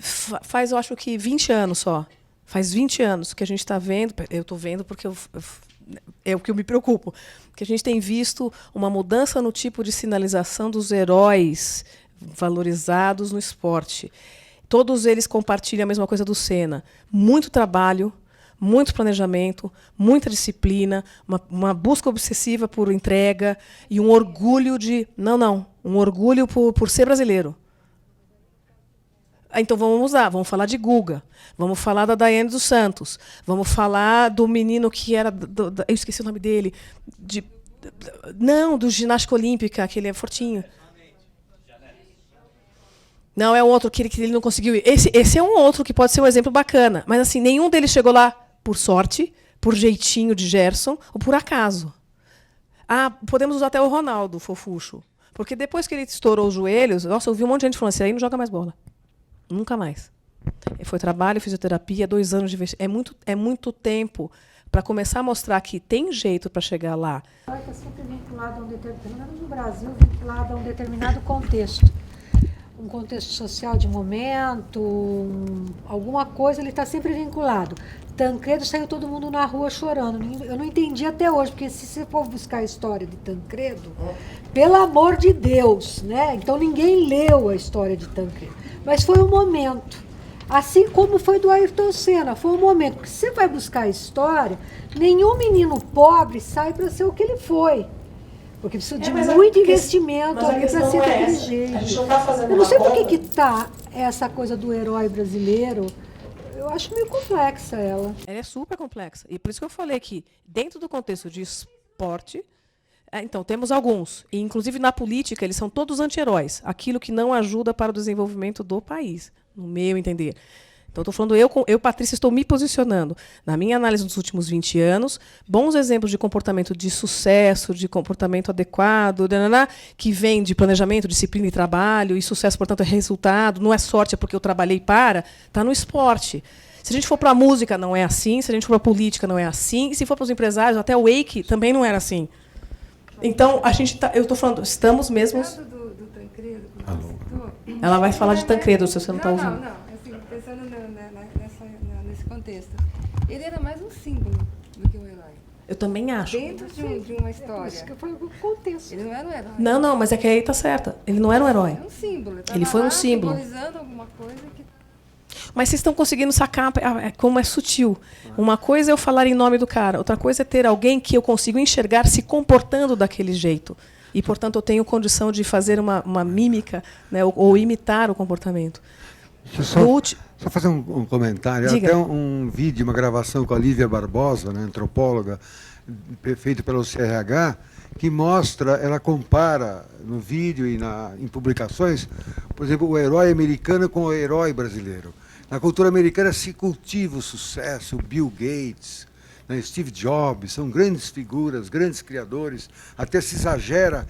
Faz, eu acho que 20 anos só. Faz 20 anos que a gente está vendo, eu estou vendo porque é o que eu me preocupo, que a gente tem visto uma mudança no tipo de sinalização dos heróis valorizados no esporte. Todos eles compartilham a mesma coisa do Senna. Muito trabalho, muito planejamento, muita disciplina, uma busca obsessiva por entrega e um orgulho de... um orgulho por ser brasileiro. Então vamos lá, vamos falar de Guga, vamos falar da Daiane dos Santos, vamos falar do menino que era... eu esqueci o nome dele. Do ginástica olímpica, aquele fortinho. Não, é um outro que ele não conseguiu ir. Esse é um outro que pode ser um exemplo bacana. Mas assim, nenhum deles chegou lá por sorte, por jeitinho de Gerson ou por acaso. Podemos usar até o Ronaldo, fofucho. Porque depois que ele estourou os joelhos, nossa, eu vi um monte de gente falando assim, aí não joga mais bola. Nunca mais. Foi trabalho, fisioterapia, 2 anos de investimento. É muito tempo para começar a mostrar que tem jeito para chegar lá. Está sempre vinculado a pelo menos no Brasil, vinculado a um determinado contexto. Um contexto social de momento, alguma coisa, ele está sempre vinculado. Tancredo saiu todo mundo na rua chorando. Eu não entendi até hoje, porque se você for buscar a história de Tancredo, pelo amor de Deus, né? Então ninguém leu a história de Tancredo. Mas foi um momento. Assim como foi do Ayrton Senna, foi um momento. Porque se você vai buscar a história, nenhum menino pobre sai para ser o que ele foi. Porque precisa de muito investimento ali para ser daquele jeito. A gente não tá fazendo eu não sei por que está essa coisa do herói brasileiro. Eu acho meio complexa ela. Ela é super complexa. E por isso que eu falei que, dentro do contexto de esporte, então, temos alguns. E, inclusive, na política, eles são todos anti-heróis. Aquilo que não ajuda para o desenvolvimento do país, no meu entender. Então, estou falando, eu, Patrícia, estou me posicionando. Na minha análise dos últimos 20 anos, bons exemplos de comportamento de sucesso, de comportamento adequado, que vem de planejamento, disciplina e trabalho, e sucesso, portanto, é resultado, não é sorte, é porque eu trabalhei está no esporte. Se a gente for para a música, não é assim. Se a gente for para a política, não é assim. E se for para os empresários, até o Wake também não era assim. Então, eu estou falando, estamos mesmo... Do Tancredo, Ela vai falar de Tancredo, se você não está ouvindo. Não. Assim, pensando nesse contexto. Ele era mais um símbolo do que um herói. Eu também acho. Dentro de uma história. Isso que foi o contexto. Ele não era um herói. Não, mas é que aí está certa. Ele não era um herói. É um símbolo. Ele foi um símbolo. Simbolizando alguma coisa que... Mas vocês estão conseguindo sacar como é sutil. Uma coisa é eu falar em nome do cara, outra coisa é ter alguém que eu consigo enxergar se comportando daquele jeito. E, portanto, eu tenho condição de fazer uma mímica, né, ou imitar o comportamento. Deixa eu só fazer um comentário. Diga. Até um vídeo, uma gravação com a Lívia Barbosa, né, antropóloga, feito pelo CRH, que mostra, ela compara no vídeo e em publicações, por exemplo, o herói americano com o herói brasileiro. Na cultura americana se cultiva o sucesso, o Bill Gates, né, Steve Jobs, são grandes figuras, grandes criadores, até se exagera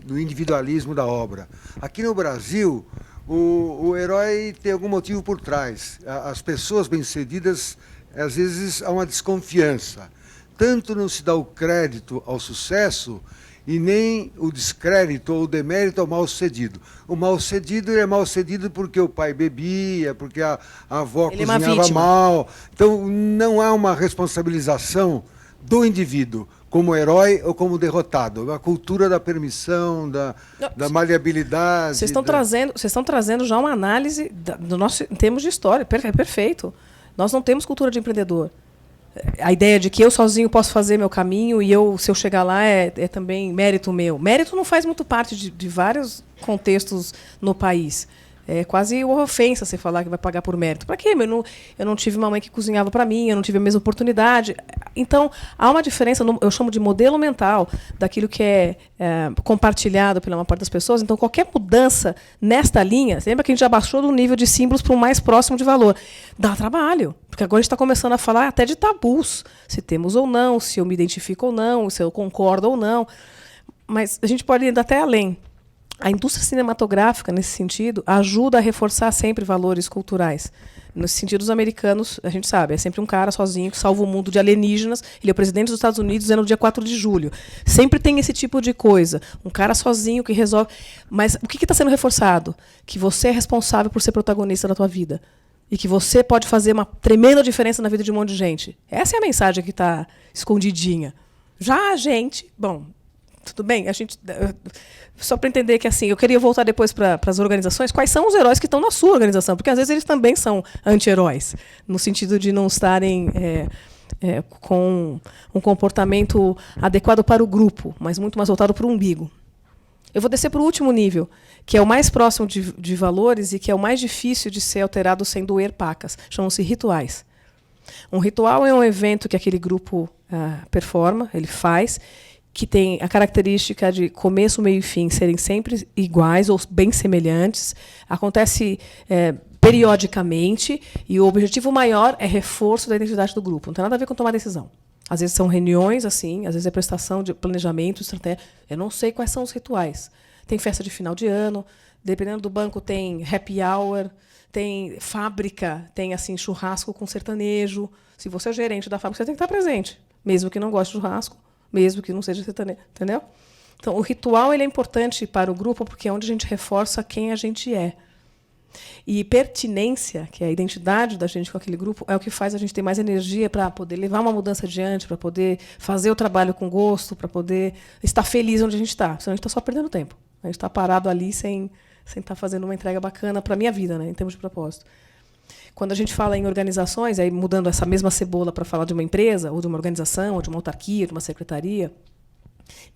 no individualismo da obra. Aqui no Brasil, o herói tem algum motivo por trás. As pessoas bem-sucedidas, às vezes, há uma desconfiança. Tanto não se dá o crédito ao sucesso e nem o descrédito ou o demérito ao mal-sucedido. O mal-sucedido é mal-sucedido porque o pai bebia, porque a avó cozinhava mal. Então, não há uma responsabilização do indivíduo, como herói ou como derrotado. A cultura da permissão, da maleabilidade. Vocês estão trazendo já uma análise do nosso, em termos de história. É perfeito. Nós não temos cultura de empreendedor. A ideia de que eu sozinho posso fazer meu caminho e se eu chegar lá é também mérito meu. Mérito não faz muito parte de vários contextos no país. É quase uma ofensa você falar que vai pagar por mérito. Para quê? Eu não tive uma mãe que cozinhava para mim, eu não tive a mesma oportunidade. Então, há uma diferença, eu chamo de modelo mental, daquilo que é compartilhado pela maior parte das pessoas. Então, qualquer mudança nesta linha, você lembra que a gente já baixou do nível de símbolos para o mais próximo de valor. Dá trabalho, porque agora a gente está começando a falar até de tabus, se temos ou não, se eu me identifico ou não, se eu concordo ou não. Mas a gente pode ir até além. A indústria cinematográfica, nesse sentido, ajuda a reforçar sempre valores culturais. No sentido dos americanos, a gente sabe, é sempre um cara sozinho que salva o mundo de alienígenas. Ele é o presidente dos Estados Unidos, é no dia 4 de julho. Sempre tem esse tipo de coisa. Um cara sozinho que resolve. Mas o que está sendo reforçado? Que você é responsável por ser protagonista da tua vida. E que você pode fazer uma tremenda diferença na vida de um monte de gente. Essa é a mensagem que está escondidinha. Já a gente... Bom, tudo bem, a gente... Só para entender que assim, eu queria voltar depois para as organizações. Quais são os heróis que estão na sua organização? Porque às vezes eles também são anti-heróis, no sentido de não estarem com um comportamento adequado para o grupo, mas muito mais voltado para o umbigo. Eu vou descer para o último nível, que é o mais próximo de valores e que é o mais difícil de ser alterado sem doer pacas. Chamam-se rituais. Um ritual é um evento que aquele grupo performa, ele faz, que tem a característica de começo, meio e fim serem sempre iguais ou bem semelhantes. Acontece periodicamente e o objetivo maior é reforço da identidade do grupo. Não tem nada a ver com tomar decisão. Às vezes são reuniões, assim, às vezes é prestação de planejamento, estratégia. Eu não sei quais são os rituais. Tem festa de final de ano, dependendo do banco tem happy hour, tem fábrica, tem assim churrasco com sertanejo. Se você é gerente da fábrica, você tem que estar presente, mesmo que não goste de churrasco, mesmo que não seja sertanejo, entendeu? Então, o ritual ele é importante para o grupo porque é onde a gente reforça quem a gente é. E pertinência, que é a identidade da gente com aquele grupo, é o que faz a gente ter mais energia para poder levar uma mudança adiante, para poder fazer o trabalho com gosto, para poder estar feliz onde a gente está. Senão a gente está só perdendo tempo. A gente está parado ali sem estar fazendo uma entrega bacana para a minha vida, né, em termos de propósito. Quando a gente fala em organizações, aí mudando essa mesma cebola para falar de uma empresa, ou de uma organização, ou de uma autarquia, de uma secretaria,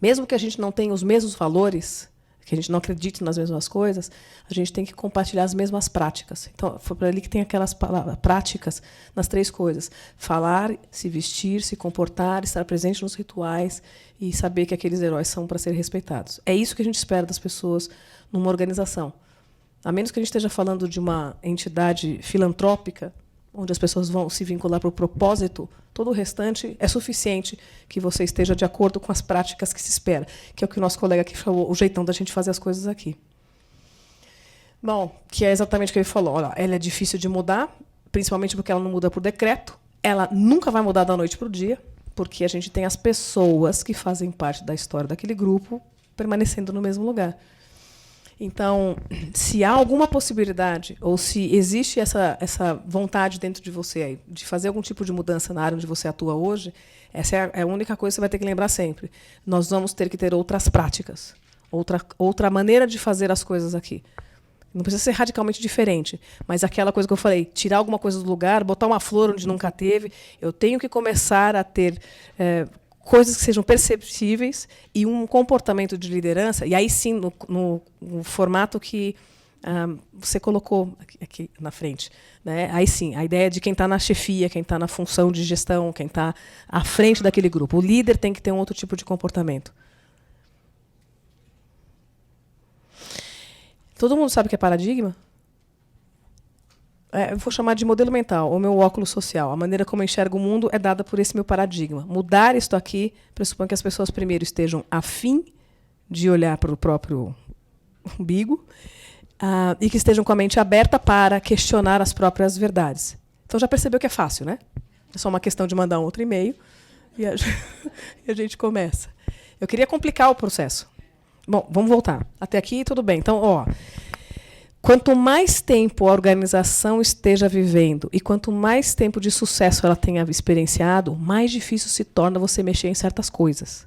mesmo que a gente não tenha os mesmos valores, que a gente não acredite nas mesmas coisas, a gente tem que compartilhar as mesmas práticas. Então, foi para ali que tem aquelas práticas nas 3 coisas. Falar, se vestir, se comportar, estar presente nos rituais e saber que aqueles heróis são para ser respeitados. É isso que a gente espera das pessoas numa organização. A menos que a gente esteja falando de uma entidade filantrópica, onde as pessoas vão se vincular para o propósito, todo o restante é suficiente que você esteja de acordo com as práticas que se espera, que é o que o nosso colega aqui falou, o jeitão da gente fazer as coisas aqui. Bom, que é exatamente o que ele falou. Olha, ela é difícil de mudar, principalmente porque ela não muda por decreto. Ela nunca vai mudar da noite para o dia, porque a gente tem as pessoas que fazem parte da história daquele grupo permanecendo no mesmo lugar. Então, se há alguma possibilidade, ou se existe essa vontade dentro de você aí, de fazer algum tipo de mudança na área onde você atua hoje, essa é a única coisa que você vai ter que lembrar sempre. Nós vamos ter que ter outras práticas, outra maneira de fazer as coisas aqui. Não precisa ser radicalmente diferente, mas aquela coisa que eu falei, tirar alguma coisa do lugar, botar uma flor onde nunca teve, eu tenho que começar a ter... coisas que sejam perceptíveis e um comportamento de liderança, e aí sim, no formato que você colocou aqui na frente. Né? Aí sim, a ideia de quem está na chefia, quem está na função de gestão, quem está à frente daquele grupo. O líder tem que ter um outro tipo de comportamento. Todo mundo sabe o que é paradigma? Eu vou chamar de modelo mental, ou meu óculos social. A maneira como eu enxergo o mundo é dada por esse meu paradigma. Mudar isto aqui pressupõe que as pessoas primeiro estejam afim de olhar para o próprio umbigo e que estejam com a mente aberta para questionar as próprias verdades. Então já percebeu que é fácil, né? É só uma questão de mandar um outro e-mail e a gente começa. Eu queria complicar o processo. Bom, vamos voltar. Até aqui tudo bem. Então, Quanto mais tempo a organização esteja vivendo e quanto mais tempo de sucesso ela tenha experienciado, mais difícil se torna você mexer em certas coisas.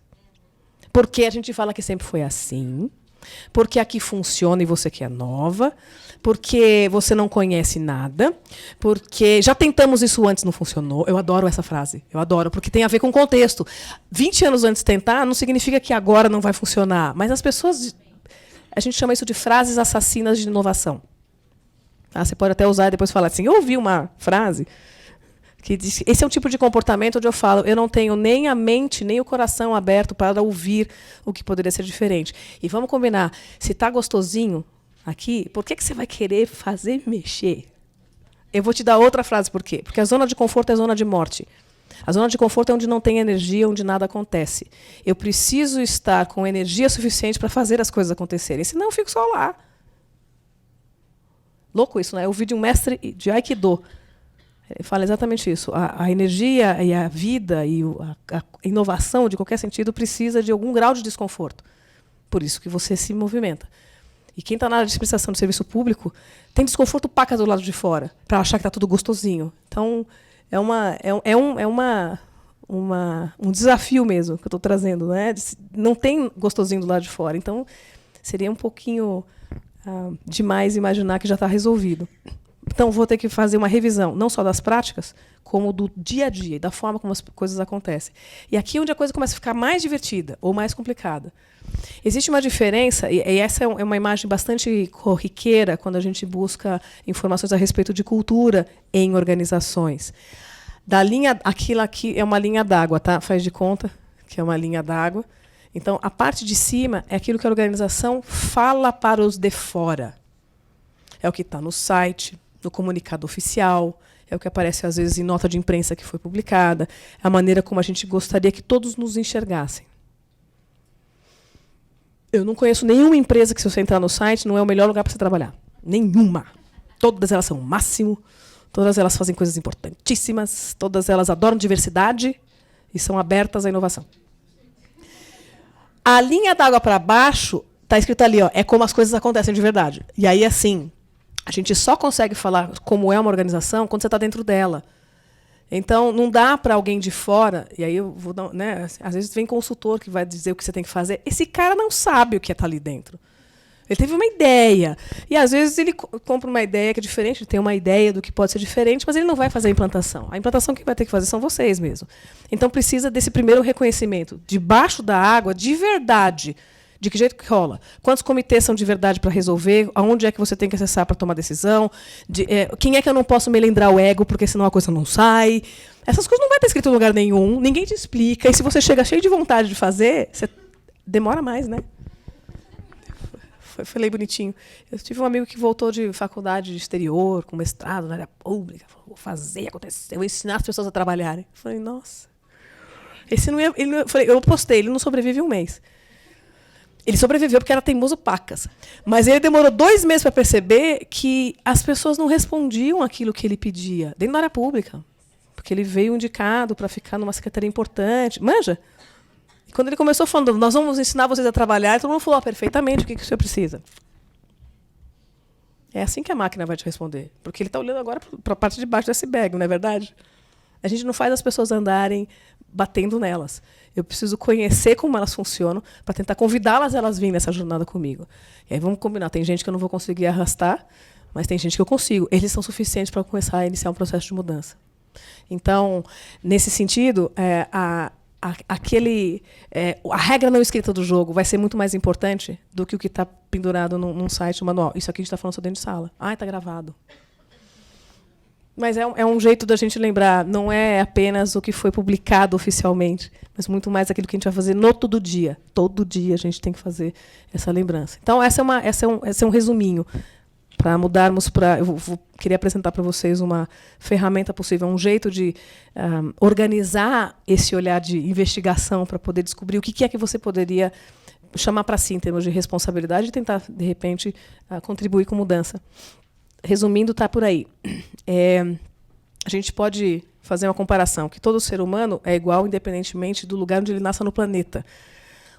Porque a gente fala que sempre foi assim, porque aqui funciona e você que é nova, porque você não conhece nada, porque já tentamos isso antes, não funcionou. Eu adoro essa frase, eu adoro, porque tem a ver com o contexto. 20 anos antes de tentar não significa que agora não vai funcionar, mas as pessoas... A gente chama isso de frases assassinas de inovação. Você pode até usar e depois falar assim, eu ouvi uma frase que diz, esse é um tipo de comportamento onde eu falo, eu não tenho nem a mente, nem o coração aberto para ouvir o que poderia ser diferente. E vamos combinar, se está gostosinho aqui, por que você vai querer fazer mexer? Eu vou te dar outra frase, por quê? Porque a zona de conforto é a zona de morte. A zona de conforto é onde não tem energia, onde nada acontece. Eu preciso estar com energia suficiente para fazer as coisas acontecerem, senão eu fico só lá. Louco isso, né? Eu ouvi de um mestre de Aikido. Ele fala exatamente isso. A energia e a vida e a inovação, de qualquer sentido, precisa de algum grau de desconforto. Por isso que você se movimenta. E quem está na área de prestação de serviço público tem desconforto paca do lado de fora, para achar que está tudo gostosinho. Então, um desafio mesmo que eu estou trazendo. Né? Não tem gostosinho do lado de fora. Então, seria um pouquinho demais imaginar que já está resolvido. Então, vou ter que fazer uma revisão, não só das práticas, como do dia a dia, da forma como as coisas acontecem. E aqui é onde a coisa começa a ficar mais divertida ou mais complicada. Existe uma diferença, e essa é uma imagem bastante corriqueira quando a gente busca informações a respeito de cultura em organizações. Aquilo aqui é uma linha d'água, tá? Faz de conta que é uma linha d'água. Então, a parte de cima é aquilo que a organização fala para os de fora. É o que está no site, no comunicado oficial, é o que aparece, às vezes, em nota de imprensa que foi publicada, a maneira como a gente gostaria que todos nos enxergassem. Eu não conheço nenhuma empresa que, se você entrar no site, não é o melhor lugar para você trabalhar. Nenhuma. Todas elas são o máximo, todas elas fazem coisas importantíssimas, todas elas adoram diversidade e são abertas à inovação. A linha d'água para baixo está escrito ali, é como as coisas acontecem de verdade. E aí, assim, a gente só consegue falar como é uma organização quando você está dentro dela. Então, não dá para alguém de fora, e aí eu vou dar, né, às vezes vem consultor que vai dizer o que você tem que fazer. Esse cara não sabe o que está ali dentro. Ele teve uma ideia. E, às vezes, ele compra uma ideia que é diferente, ele tem uma ideia do que pode ser diferente, mas ele não vai fazer a implantação. A implantação quem vai ter que fazer são vocês mesmo. Então, precisa desse primeiro reconhecimento. Debaixo da água, de verdade. De que jeito que rola? Quantos comitês são de verdade para resolver? Aonde é que você tem que acessar para tomar decisão? Quem é que eu não posso melindrar o ego, porque senão a coisa não sai? Essas coisas não vai estar escrito em lugar nenhum, ninguém te explica. E se você chega cheio de vontade de fazer, você demora mais, né? Falei bonitinho. Eu tive um amigo que voltou de faculdade de exterior, com mestrado na área pública. Falou, vou fazer acontecer, vou ensinar as pessoas a trabalharem. Eu falei, nossa. Eu postei, ele não sobrevive um mês. Ele sobreviveu porque era teimoso pacas. Mas ele demorou 2 meses para perceber que as pessoas não respondiam aquilo que ele pedia, dentro da área pública. Porque ele veio indicado para ficar numa secretaria importante. Manja? E quando ele começou falando, nós vamos ensinar vocês a trabalhar, todo mundo falou perfeitamente o que o senhor precisa. É assim que a máquina vai te responder. Porque ele está olhando agora para a parte de baixo do iceberg, não é verdade? A gente não faz as pessoas andarem batendo nelas. Eu preciso conhecer como elas funcionam para tentar convidá-las a elas virem nessa jornada comigo. E aí vamos combinar. Tem gente que eu não vou conseguir arrastar, mas tem gente que eu consigo. Eles são suficientes para começar a iniciar um processo de mudança. Então, nesse sentido, a regra não escrita do jogo vai ser muito mais importante do que o que está pendurado num site, no manual. Isso aqui a gente está falando só dentro de sala. Está gravado. Mas é um jeito da gente lembrar, não é apenas o que foi publicado oficialmente, mas muito mais aquilo que a gente vai fazer no todo dia. Todo dia a gente tem que fazer essa lembrança. Então, esse é um resuminho para mudarmos para... queria apresentar para vocês uma ferramenta possível, um jeito de organizar esse olhar de investigação para poder descobrir o que é que você poderia chamar para si em termos de responsabilidade e tentar, de repente, contribuir com mudança. Resumindo, está por aí. A gente pode fazer uma comparação, que todo ser humano é igual, independentemente do lugar onde ele nasce no planeta.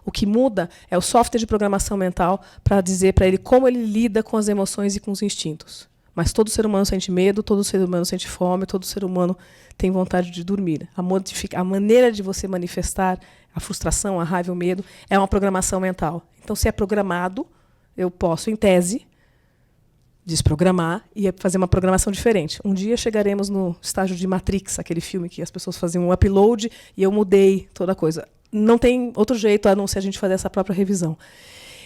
O que muda é o software de programação mental para dizer para ele como ele lida com as emoções e com os instintos. Mas todo ser humano sente medo, todo ser humano sente fome, todo ser humano tem vontade de dormir. A maneira de você manifestar a frustração, a raiva, o medo, é uma programação mental. Então, se é programado, eu posso, em tese, desprogramar e fazer uma programação diferente. Um dia chegaremos no estágio de Matrix, aquele filme que as pessoas faziam um upload e eu mudei toda a coisa. Não tem outro jeito a não ser a gente fazer essa própria revisão.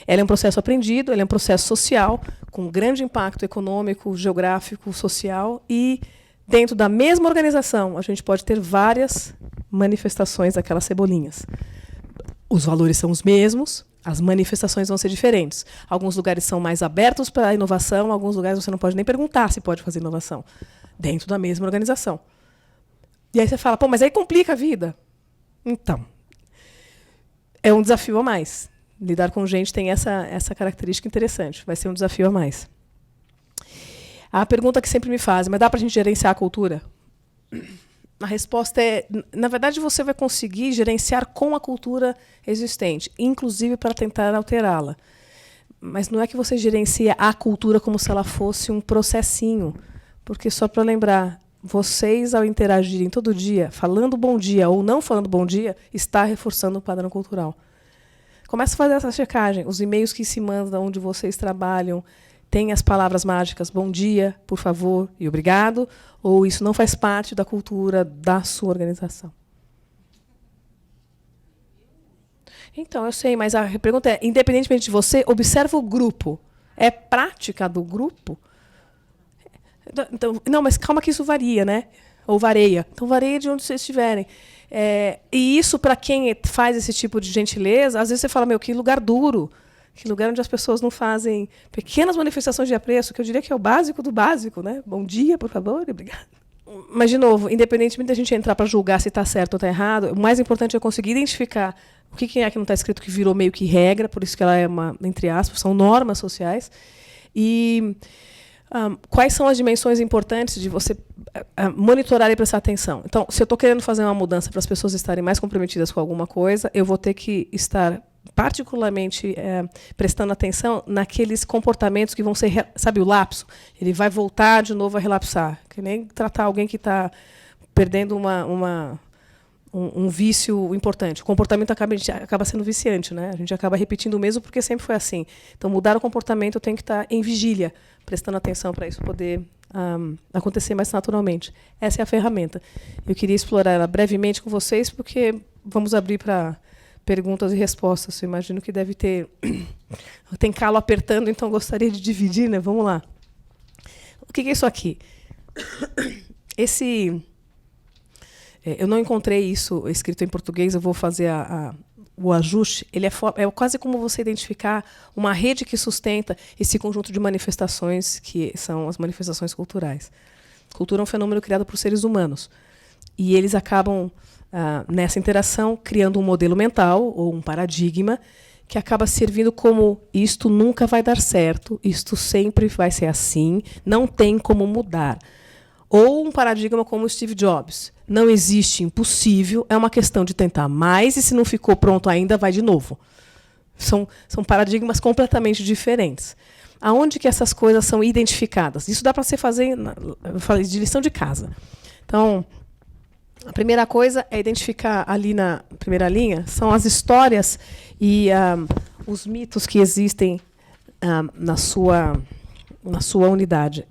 Ela é um processo aprendido, ele é um processo social, com grande impacto econômico, geográfico, social, e dentro da mesma organização a gente pode ter várias manifestações daquelas cebolinhas. Os valores são os mesmos, as manifestações vão ser diferentes. Alguns lugares são mais abertos para a inovação, alguns lugares você não pode nem perguntar se pode fazer inovação, dentro da mesma organização. E aí você fala, pô, mas aí complica a vida. Então, é um desafio a mais. Lidar com gente tem essa característica interessante. Vai ser um desafio a mais. A pergunta que sempre me fazem, mas dá para a gente gerenciar a cultura? A resposta é, na verdade, você vai conseguir gerenciar com a cultura existente, inclusive para tentar alterá-la. Mas não é que você gerencia a cultura como se ela fosse um processinho. Porque, só para lembrar, vocês, ao interagirem todo dia, falando bom dia ou não falando bom dia, está reforçando o padrão cultural. Começa a fazer essa checagem. Os e-mails que se mandam onde vocês trabalham tem as palavras mágicas bom dia, por favor e obrigado, ou isso não faz parte da cultura da sua organização? Então, eu sei, mas a pergunta é, independentemente de você, observa o grupo. É prática do grupo? Então, não, mas calma que isso varia, né? Ou vareia. Então, vareia de onde vocês estiverem. E isso, para quem faz esse tipo de gentileza, às vezes você fala, meu, que lugar duro. Que lugar onde as pessoas não fazem pequenas manifestações de apreço, que eu diria que é o básico do básico, né? Bom dia, por favor, obrigado. Mas, de novo, independentemente da gente entrar para julgar se está certo ou está errado, o mais importante é conseguir identificar o que é que não está escrito, que virou meio que regra, por isso que ela é uma, entre aspas, são normas sociais. E quais são as dimensões importantes de você monitorar e prestar atenção. Então, se eu estou querendo fazer uma mudança para as pessoas estarem mais comprometidas com alguma coisa, eu vou ter que estar particularmente prestando atenção naqueles comportamentos que vão ser, sabe, o lapso? Ele vai voltar de novo a relapsar. Que nem tratar alguém que está perdendo um vício importante. O comportamento acaba sendo viciante, né? A gente acaba repetindo o mesmo porque sempre foi assim. Então, mudar o comportamento, eu tenho que estar em vigília, prestando atenção para isso poder acontecer mais naturalmente. Essa é a ferramenta. Eu queria explorar ela brevemente com vocês, porque vamos abrir para perguntas e respostas. Eu imagino que deve ter... Tem calo apertando, então gostaria de dividir, né? Vamos lá. O que é isso aqui? Eu não encontrei isso escrito em português, eu vou fazer o ajuste. Ele é quase como você identificar uma rede que sustenta esse conjunto de manifestações que são as manifestações culturais. Cultura é um fenômeno criado por seres humanos. E eles acabam, nessa interação, criando um modelo mental ou um paradigma que acaba servindo como isto nunca vai dar certo, isto sempre vai ser assim, não tem como mudar. Ou um paradigma como o Steve Jobs. Não existe impossível, é uma questão de tentar mais e se não ficou pronto ainda, vai de novo. São paradigmas completamente diferentes. Aonde que essas coisas são identificadas? Isso dá para você fazer, eu falei de lição de casa. Então, a primeira coisa é identificar ali na primeira linha, são as histórias e os mitos que existem na sua unidade.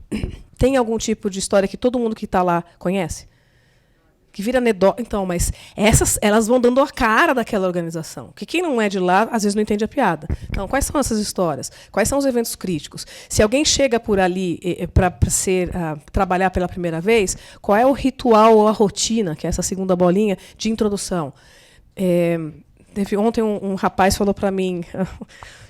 Tem algum tipo de história que todo mundo que está lá conhece? Que vira anedota. Então, mas elas vão dando a cara daquela organização. Porque quem não é de lá, às vezes não entende a piada. Então, quais são essas histórias? Quais são os eventos críticos? Se alguém chega por ali para trabalhar pela primeira vez, qual é o ritual ou a rotina, que é essa segunda bolinha, de introdução? Ontem um rapaz falou para mim...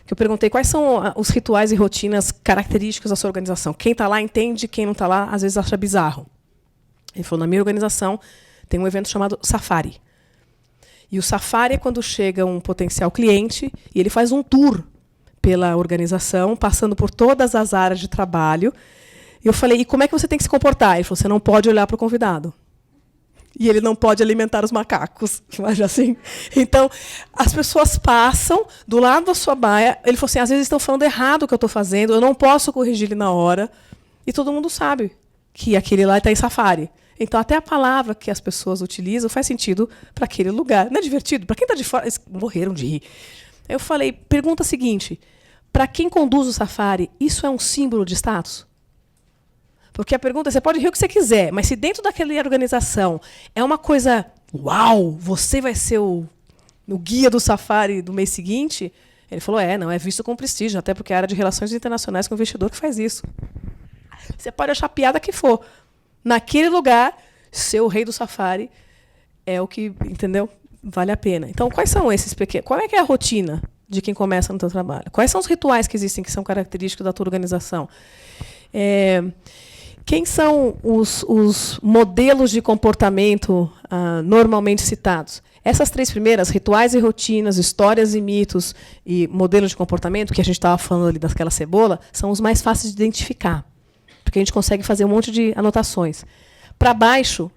que eu perguntei quais são os rituais e rotinas característicos da sua organização. Quem está lá entende, quem não está lá, às vezes acha bizarro. Ele falou, na minha organização tem um evento chamado Safari. E o Safari é quando chega um potencial cliente e ele faz um tour pela organização, passando por todas as áreas de trabalho. E eu falei, e como é que você tem que se comportar? Ele falou, você não pode olhar para o convidado. E ele não pode alimentar os macacos. Imagina assim. Então, as pessoas passam do lado da sua baia. Ele falou assim, às vezes estão falando errado o que eu estou fazendo, eu não posso corrigir ele na hora. E todo mundo sabe que aquele lá está em safari. Então, até a palavra que as pessoas utilizam faz sentido para aquele lugar. Não é divertido? Para quem está de fora, eles morreram de rir. Eu falei, pergunta a seguinte, para quem conduz o safari, isso é um símbolo de status? Porque a pergunta é, você pode rir o que você quiser, mas se dentro daquela organização é uma coisa, uau, você vai ser o guia do safari do mês seguinte, ele falou, não, é visto com prestígio, até porque é a área de relações internacionais com o investidor que faz isso. Você pode achar piada que for. Naquele lugar, ser o rei do safari é o que, entendeu? Vale a pena. Então, quais são esses pequenos? Qual é que é a rotina de quem começa no seu trabalho? Quais são os rituais que existem que são característicos da tua organização? Quem são os modelos de comportamento normalmente citados? Essas 3 primeiras, rituais e rotinas, histórias e mitos e modelos de comportamento, que a gente estava falando ali daquela cebola, são os mais fáceis de identificar, porque a gente consegue fazer um monte de anotações. Para baixo,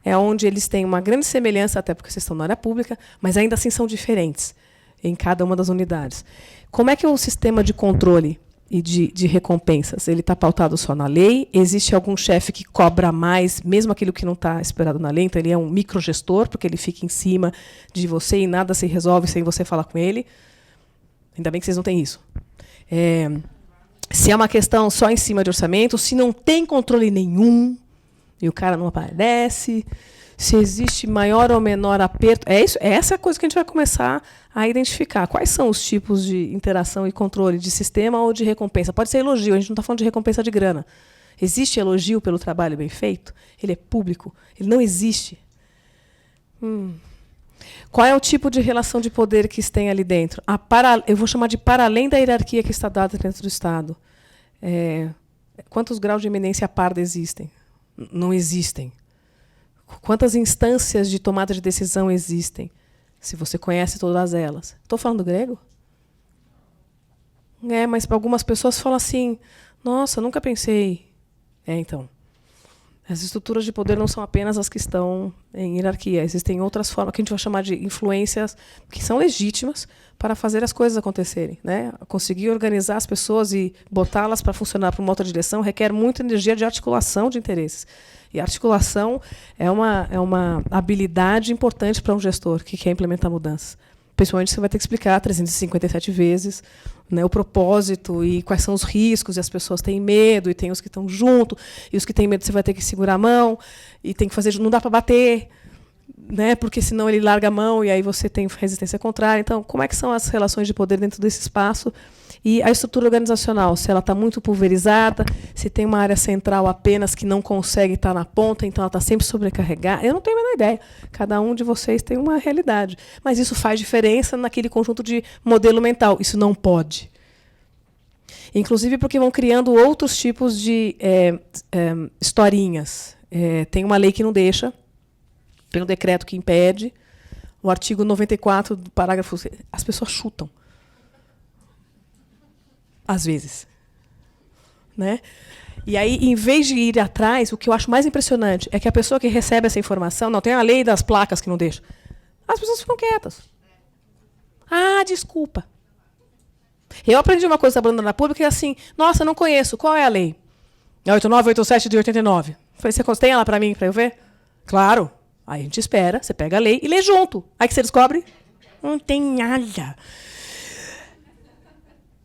é onde eles têm uma grande semelhança, até porque vocês estão na área pública, mas ainda assim são diferentes em cada uma das unidades. Como é que é o sistema de controle e de recompensas? Ele está pautado só na lei? Existe algum chefe que cobra mais, mesmo aquilo que não está esperado na lei? Então, ele é um microgestor, porque ele fica em cima de você e nada se resolve sem você falar com ele? Ainda bem que vocês não têm isso. Se é uma questão só em cima de orçamento, se não tem controle nenhum e o cara não aparece, se existe maior ou menor aperto. Essa é a coisa que a gente vai começar a identificar. Quais são os tipos de interação e controle de sistema ou de recompensa? Pode ser elogio, a gente não está falando de recompensa de grana. Existe elogio pelo trabalho bem feito? Ele é público? Ele não existe. Qual é o tipo de relação de poder que tem ali dentro? Eu vou chamar de para além da hierarquia que está dada dentro do Estado. Quantos graus de eminência parda existem? Não existem. Quantas instâncias de tomada de decisão existem? Se você conhece todas elas. Estou falando grego? Mas para algumas pessoas falam assim, nossa, nunca pensei. Então. As estruturas de poder não são apenas as que estão em hierarquia. Existem outras formas que a gente vai chamar de influências que são legítimas para fazer as coisas acontecerem. Né? Conseguir organizar as pessoas e botá-las para funcionar para uma outra direção requer muita energia de articulação de interesses. E a articulação é uma habilidade importante para um gestor que quer implementar mudanças. Principalmente você vai ter que explicar 357 vezes, né, o propósito e quais são os riscos, e as pessoas têm medo, e tem os que estão junto, e os que têm medo você vai ter que segurar a mão, e tem que fazer, não dá para bater, né, porque senão ele larga a mão e aí você tem resistência contrária. Então, como é que são as relações de poder dentro desse espaço? E a estrutura organizacional, se ela está muito pulverizada, se tem uma área central apenas que não consegue estar na ponta, então ela está sempre sobrecarregada. Eu não tenho a menor ideia. Cada um de vocês tem uma realidade. Mas isso faz diferença naquele conjunto de modelo mental. Isso não pode. Inclusive porque vão criando outros tipos de historinhas. Tem uma lei que não deixa, tem um decreto que impede, o artigo 94 do parágrafo... As pessoas chutam. Às vezes. Né? E aí, em vez de ir atrás, o que eu acho mais impressionante é que a pessoa que recebe essa informação, não, tem a lei das placas que não deixa, as pessoas ficam quietas. Desculpa. Eu aprendi uma coisa trabalhando na pública, que é assim, nossa, não conheço, qual é a lei? 8987 de 89. Falei, você tem ela para mim, para eu ver? Claro. Aí a gente espera, você pega a lei e lê junto. Aí que você descobre, não tem nada.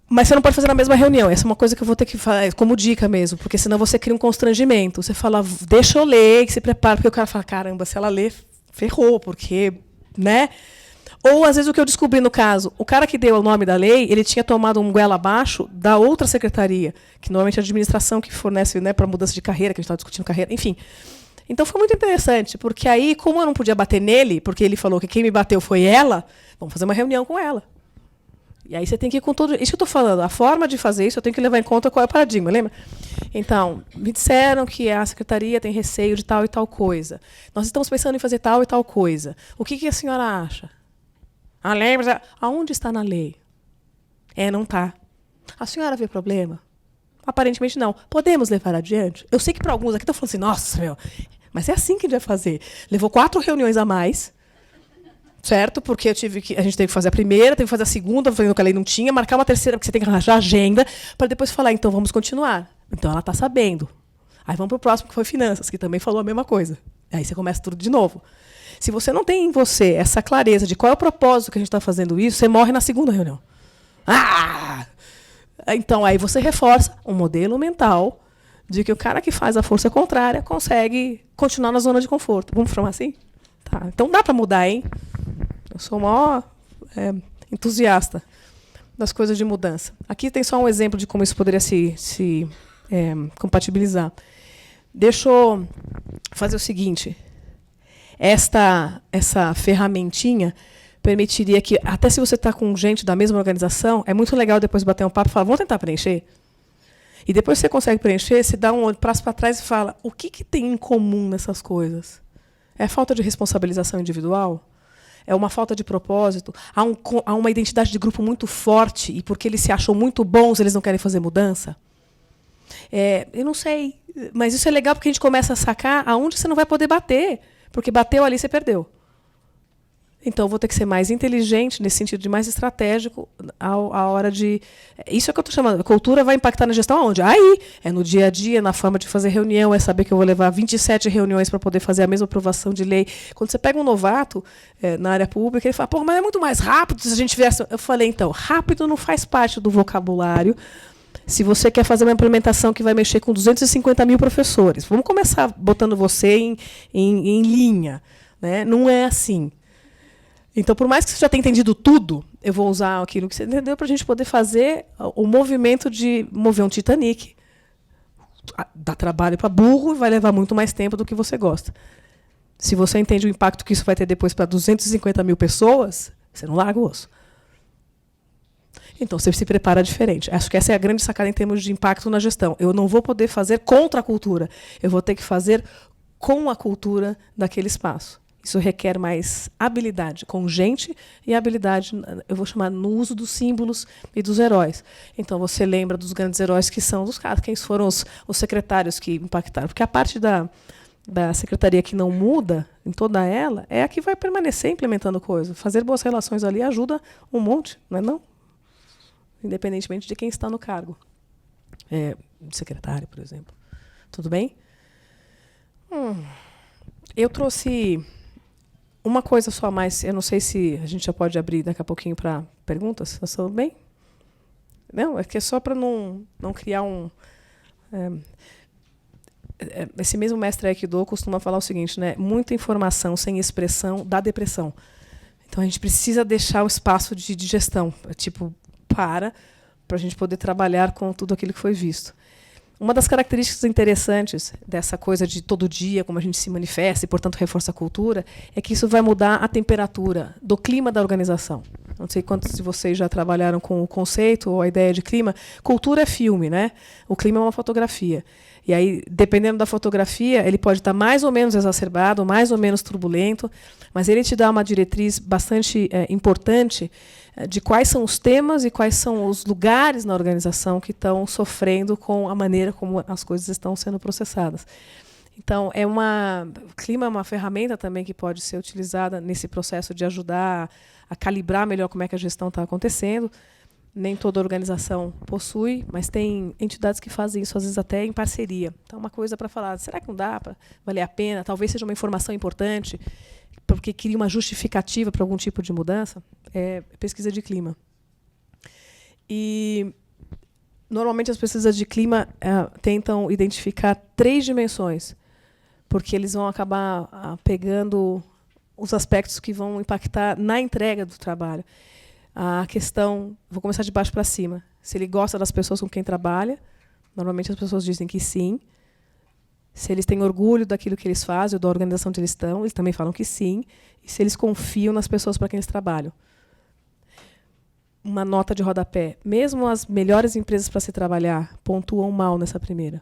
Mas você não pode fazer na mesma reunião. Essa é uma coisa que eu vou ter que falar como dica mesmo, porque senão você cria um constrangimento. Você fala, deixa eu ler, que se prepara, porque o cara fala, caramba, se ela ler, ferrou, porque, né? Ou, às vezes, o que eu descobri no caso, o cara que deu o nome da lei, ele tinha tomado um goela abaixo da outra secretaria, que normalmente é a administração que fornece, né, para mudança de carreira, que a gente estava discutindo carreira, enfim. Então foi muito interessante, porque aí, como eu não podia bater nele, porque ele falou que quem me bateu foi ela, vamos fazer uma reunião com ela. E aí você tem que ir com tudo. Isso que eu estou falando, a forma de fazer isso, eu tenho que levar em conta qual é o paradigma, lembra? Então, me disseram que a secretaria tem receio de tal e tal coisa. Nós estamos pensando em fazer tal e tal coisa. O que a senhora acha? A lei... Aonde está na lei? Não está. A senhora vê problema? Aparentemente não. Podemos levar adiante? Eu sei que para alguns aqui estão falando assim, nossa, meu, Mas é assim que a gente vai fazer. Levou 4 reuniões a mais, certo? Porque a gente teve que fazer a primeira, teve que fazer a segunda, vendo que a lei não tinha, marcar uma terceira, porque você tem que arranjar agenda, para depois falar, então vamos continuar. Então ela está sabendo. Aí vamos para o próximo, que foi finanças, que também falou a mesma coisa. Aí você começa tudo de novo. Se você não tem em você essa clareza de qual é o propósito que a gente está fazendo isso, você morre na segunda reunião. Então aí você reforça um modelo mental de que o cara que faz a força contrária consegue continuar na zona de conforto. Vamos falar assim? Tá. Então dá para mudar, hein? Eu sou o maior entusiasta das coisas de mudança. Aqui tem só um exemplo de como isso poderia se compatibilizar. Deixa eu fazer o seguinte. Essa ferramentinha permitiria que, até se você está com gente da mesma organização, é muito legal depois bater um papo e falar, vamos tentar preencher? E depois que você consegue preencher, você dá um passo para trás e fala, o que tem em comum nessas coisas? É falta de responsabilização individual? É uma falta de propósito? Há uma identidade de grupo muito forte e porque eles se acham muito bons, eles não querem fazer mudança? Eu não sei, mas isso é legal porque a gente começa a sacar aonde você não vai poder bater, porque bateu ali, você perdeu. Então, eu vou ter que ser mais inteligente, nesse sentido de mais estratégico, à hora de... Isso é o que eu estou chamando. A cultura vai impactar na gestão aonde? Aí, é no dia a dia, na forma de fazer reunião, é saber que eu vou levar 27 reuniões para poder fazer a mesma aprovação de lei. Quando você pega um novato na área pública, ele fala, pô, mas é muito mais rápido se a gente tivesse... Eu falei, então, rápido não faz parte do vocabulário se você quer fazer uma implementação que vai mexer com 250 mil professores. Vamos começar botando você em linha. Né? Não é assim. Então, por mais que você já tenha entendido tudo, eu vou usar aquilo que você entendeu para a gente poder fazer o movimento de mover um Titanic. Dá trabalho para burro e vai levar muito mais tempo do que você gosta. Se você entende o impacto que isso vai ter depois para 250 mil pessoas, você não larga o osso. Então, você se prepara diferente. Acho que essa é a grande sacada em termos de impacto na gestão. Eu não vou poder fazer contra a cultura. Eu vou ter que fazer com a cultura daquele espaço. Isso requer mais habilidade com gente e habilidade, eu vou chamar, no uso dos símbolos e dos heróis. Então, você lembra dos grandes heróis que são dos caras, quem foram os secretários que impactaram. Porque a parte da secretaria que não muda, em toda ela, é a que vai permanecer implementando coisas. Fazer boas relações ali ajuda um monte, não é não? Independentemente de quem está no cargo. Secretário, por exemplo. Tudo bem? Eu trouxe... Uma coisa só a mais, eu não sei se a gente já pode abrir daqui a pouquinho para perguntas. Está tudo bem? Não, é que é só para não criar um... esse mesmo mestre Aikido costuma falar o seguinte, né? Muita informação sem expressão dá depressão. Então, a gente precisa deixar o espaço de digestão, para a gente poder trabalhar com tudo aquilo que foi visto. Uma das características interessantes dessa coisa de todo dia, como a gente se manifesta e, portanto, reforça a cultura, é que isso vai mudar a temperatura do clima da organização. Não sei quantos de vocês já trabalharam com o conceito ou a ideia de clima. Cultura é filme, né? O clima é uma fotografia. E aí, dependendo da fotografia, ele pode estar mais ou menos exacerbado, mais ou menos turbulento, mas ele te dá uma diretriz bastante importante de quais são os temas e quais são os lugares na organização que estão sofrendo com a maneira como as coisas estão sendo processadas. Então, o clima é uma ferramenta também que pode ser utilizada nesse processo de ajudar a calibrar melhor como é que a gestão está acontecendo. Nem toda organização possui, mas tem entidades que fazem isso, às vezes até em parceria. Então, uma coisa para falar, será que não dá para valer a pena? Talvez seja uma informação importante, porque cria uma justificativa para algum tipo de mudança, pesquisa de clima. E, normalmente, as pesquisas de clima tentam identificar 3 dimensões, porque eles vão acabar pegando os aspectos que vão impactar na entrega do trabalho. A questão, vou começar de baixo para cima, se ele gosta das pessoas com quem trabalha, normalmente as pessoas dizem que sim. Se eles têm orgulho daquilo que eles fazem, ou da organização onde eles estão, eles também falam que sim. E se eles confiam nas pessoas para quem eles trabalham. Uma nota de rodapé. Mesmo as melhores empresas para se trabalhar pontuam mal nessa primeira.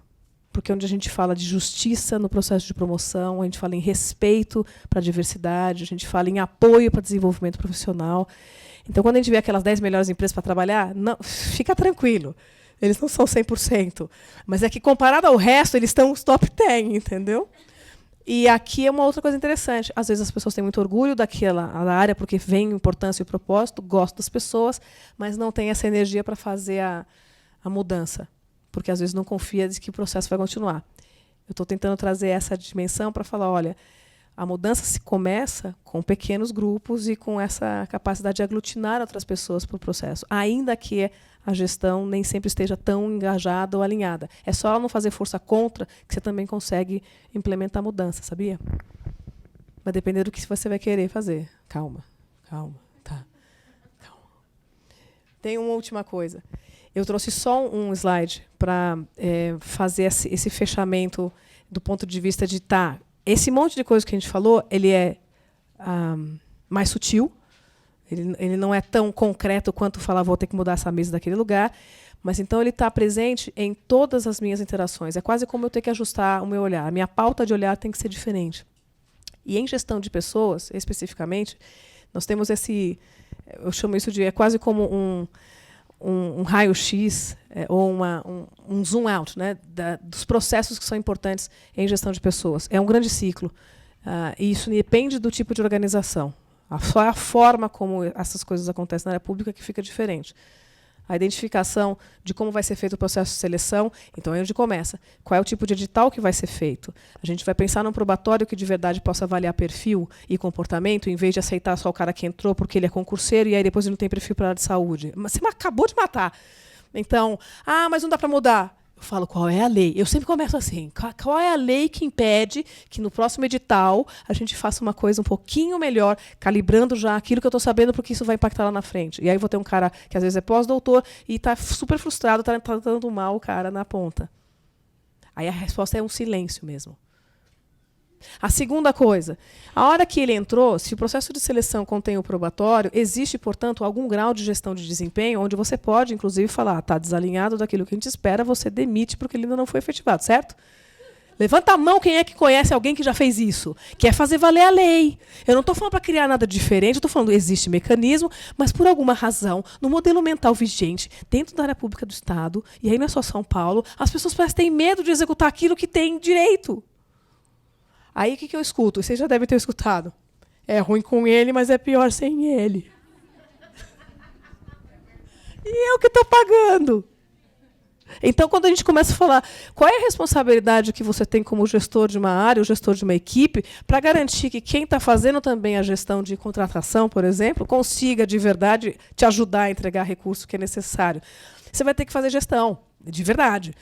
Porque onde a gente fala de justiça no processo de promoção, a gente fala em respeito para a diversidade, a gente fala em apoio para desenvolvimento profissional. Então, quando a gente vê aquelas 10 melhores empresas para trabalhar, não, fica tranquilo. Eles não são 100%. Mas é que, comparado ao resto, eles estão os top 10, entendeu? E aqui é uma outra coisa interessante. Às vezes as pessoas têm muito orgulho daquela área, porque vem a importância e o propósito, gostam das pessoas, mas não tem essa energia para fazer a mudança, porque às vezes não confia de que o processo vai continuar. Eu estou tentando trazer essa dimensão para falar, olha, a mudança se começa com pequenos grupos e com essa capacidade de aglutinar outras pessoas para o processo, ainda que a gestão nem sempre esteja tão engajada ou alinhada. É só ela não fazer força contra que você também consegue implementar a mudança, sabia? Vai depender do que você vai querer fazer. Calma, tá. Calma. Tem uma última coisa. Eu trouxe só um slide para fazer esse fechamento do ponto de vista de esse monte de coisa que a gente falou, ele é mais sutil. Ele não é tão concreto quanto falar, vou ter que mudar essa mesa daquele lugar, mas então ele está presente em todas as minhas interações. É quase como eu ter que ajustar o meu olhar. A minha pauta de olhar tem que ser diferente. E em gestão de pessoas, especificamente, nós temos eu chamo isso de, é quase como um raio-x ou um zoom out, né, dos processos que são importantes em gestão de pessoas. É um grande ciclo. E isso depende do tipo de organização. Só a forma como essas coisas acontecem na área pública que fica diferente. A identificação de como vai ser feito o processo de seleção, então é onde começa. Qual é o tipo de edital que vai ser feito? A gente vai pensar num probatório que de verdade possa avaliar perfil e comportamento, em vez de aceitar só o cara que entrou porque ele é concurseiro e aí depois ele não tem perfil para a área de saúde. Mas você acabou de matar. Então, mas não dá para mudar. Eu falo, qual é a lei? Eu sempre começo assim, qual é a lei que impede que no próximo edital a gente faça uma coisa um pouquinho melhor, calibrando já aquilo que eu estou sabendo, porque isso vai impactar lá na frente. E aí vou ter um cara que às vezes é pós-doutor e está super frustrado, está tratando mal o cara na ponta. Aí a resposta é um silêncio mesmo. A segunda coisa, a hora que ele entrou, se o processo de seleção contém o probatório, existe, portanto, algum grau de gestão de desempenho, onde você pode, inclusive, falar, está desalinhado daquilo que a gente espera, você demite porque ele ainda não foi efetivado, certo? Levanta a mão quem é que conhece alguém que já fez isso. Quer fazer valer a lei. Eu não estou falando para criar nada diferente, eu estou falando existe mecanismo, mas por alguma razão, no modelo mental vigente, dentro da área pública do Estado, e aí não é só São Paulo, as pessoas parecem que têm medo de executar aquilo que tem direito. Aí o que eu escuto? Vocês já devem ter escutado. É ruim com ele, mas é pior sem ele. E eu que estou pagando. Então, quando a gente começa a falar qual é a responsabilidade que você tem como gestor de uma área, ou gestor de uma equipe, para garantir que quem está fazendo também a gestão de contratação, por exemplo, consiga de verdade te ajudar a entregar recurso que é necessário. Você vai ter que fazer gestão, de verdade.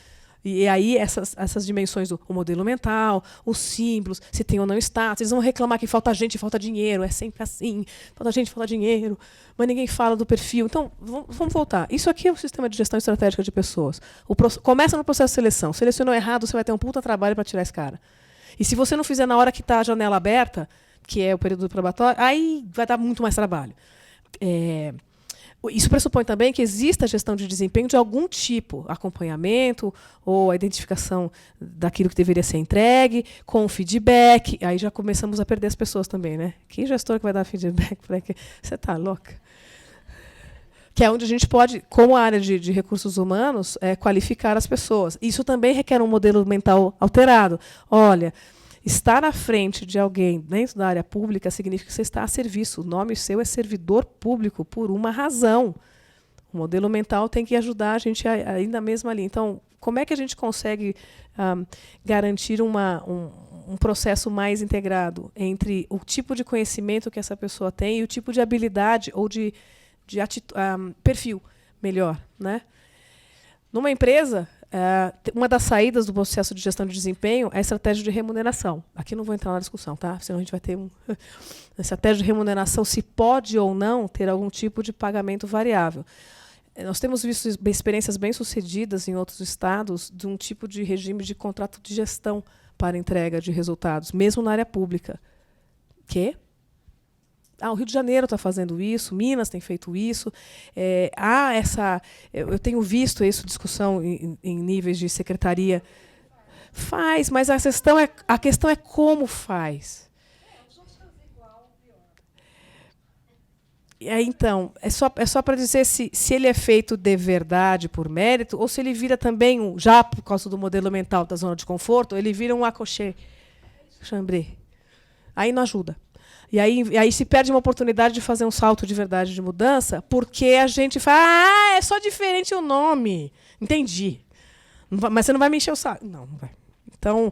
E aí essas dimensões o modelo mental, os símbolos, se tem ou não status, eles vão reclamar que falta gente, falta dinheiro, é sempre assim, falta gente, falta dinheiro, mas ninguém fala do perfil. Então, vamos voltar. Isso aqui é o sistema de gestão estratégica de pessoas. Começa no processo de seleção. Selecionou errado, você vai ter um puta trabalho para tirar esse cara. E se você não fizer na hora que está a janela aberta, que é o período do probatório, aí vai dar muito mais trabalho. Isso pressupõe também que exista gestão de desempenho de algum tipo, acompanhamento ou a identificação daquilo que deveria ser entregue, com feedback. Aí já começamos a perder as pessoas também, né? Que gestor que vai dar feedback para que você está louca? Que é onde a gente pode, como área de recursos humanos, qualificar as pessoas. Isso também requer um modelo mental alterado. Olha, estar à frente de alguém dentro da área pública significa que você está a serviço. O nome seu é servidor público, por uma razão. O modelo mental tem que ajudar a gente ainda mesmo ali. Então, como é que a gente consegue garantir um processo mais integrado entre o tipo de conhecimento que essa pessoa tem e o tipo de habilidade ou de perfil melhor, né? Numa empresa, uma das saídas do processo de gestão de desempenho é a estratégia de remuneração. Aqui não vou entrar na discussão, tá? Senão a gente vai ter a estratégia de remuneração, se pode ou não ter algum tipo de pagamento variável. Nós temos visto experiências bem-sucedidas em outros estados de um tipo de regime de contrato de gestão para entrega de resultados, mesmo na área pública. O Rio de Janeiro está fazendo isso, Minas tem feito isso. Eu tenho visto isso, discussão em níveis de secretaria. Faz, mas a questão é como faz. Então, é só para dizer se ele é feito de verdade, por mérito, ou se ele vira também, já por causa do modelo mental da zona de conforto, ele vira um acolchê. chambré. Aí não ajuda. E aí se perde uma oportunidade de fazer um salto de verdade de mudança, porque a gente fala, é só diferente o nome. Entendi. Mas você não vai me encher o saco. Não vai. Então,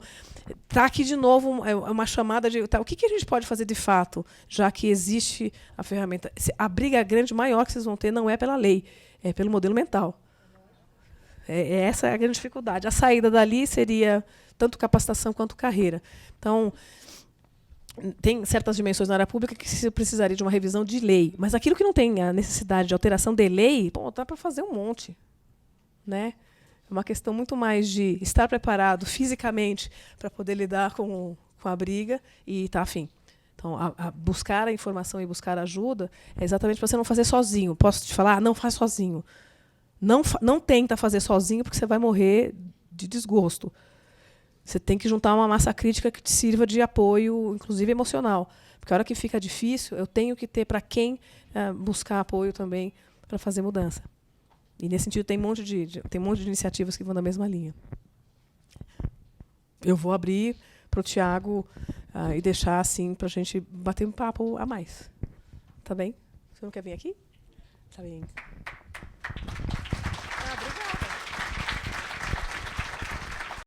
está aqui de novo uma chamada de o que a gente pode fazer de fato, já que existe a ferramenta. A briga grande maior que vocês vão ter não é pela lei, é pelo modelo mental. Essa é a grande dificuldade. A saída dali seria tanto capacitação quanto carreira. Então, tem certas dimensões na área pública que se precisaria de uma revisão de lei. Mas aquilo que não tem a necessidade de alteração de lei, dá para fazer um monte. Né? É uma questão muito mais de estar preparado fisicamente para poder lidar com a briga e estar afim. Então, buscar a informação e buscar ajuda é exatamente para você não fazer sozinho. Posso te falar? Não faz sozinho. Não tenta fazer sozinho, porque você vai morrer de desgosto. Você tem que juntar uma massa crítica que te sirva de apoio, inclusive emocional. Porque a hora que fica difícil, eu tenho que ter para quem buscar apoio também para fazer mudança. E, nesse sentido, tem um monte de iniciativas que vão na mesma linha. Eu vou abrir para o Tiago e deixar assim para a gente bater um papo a mais. Tá bem? Você não quer vir aqui? Tá bem.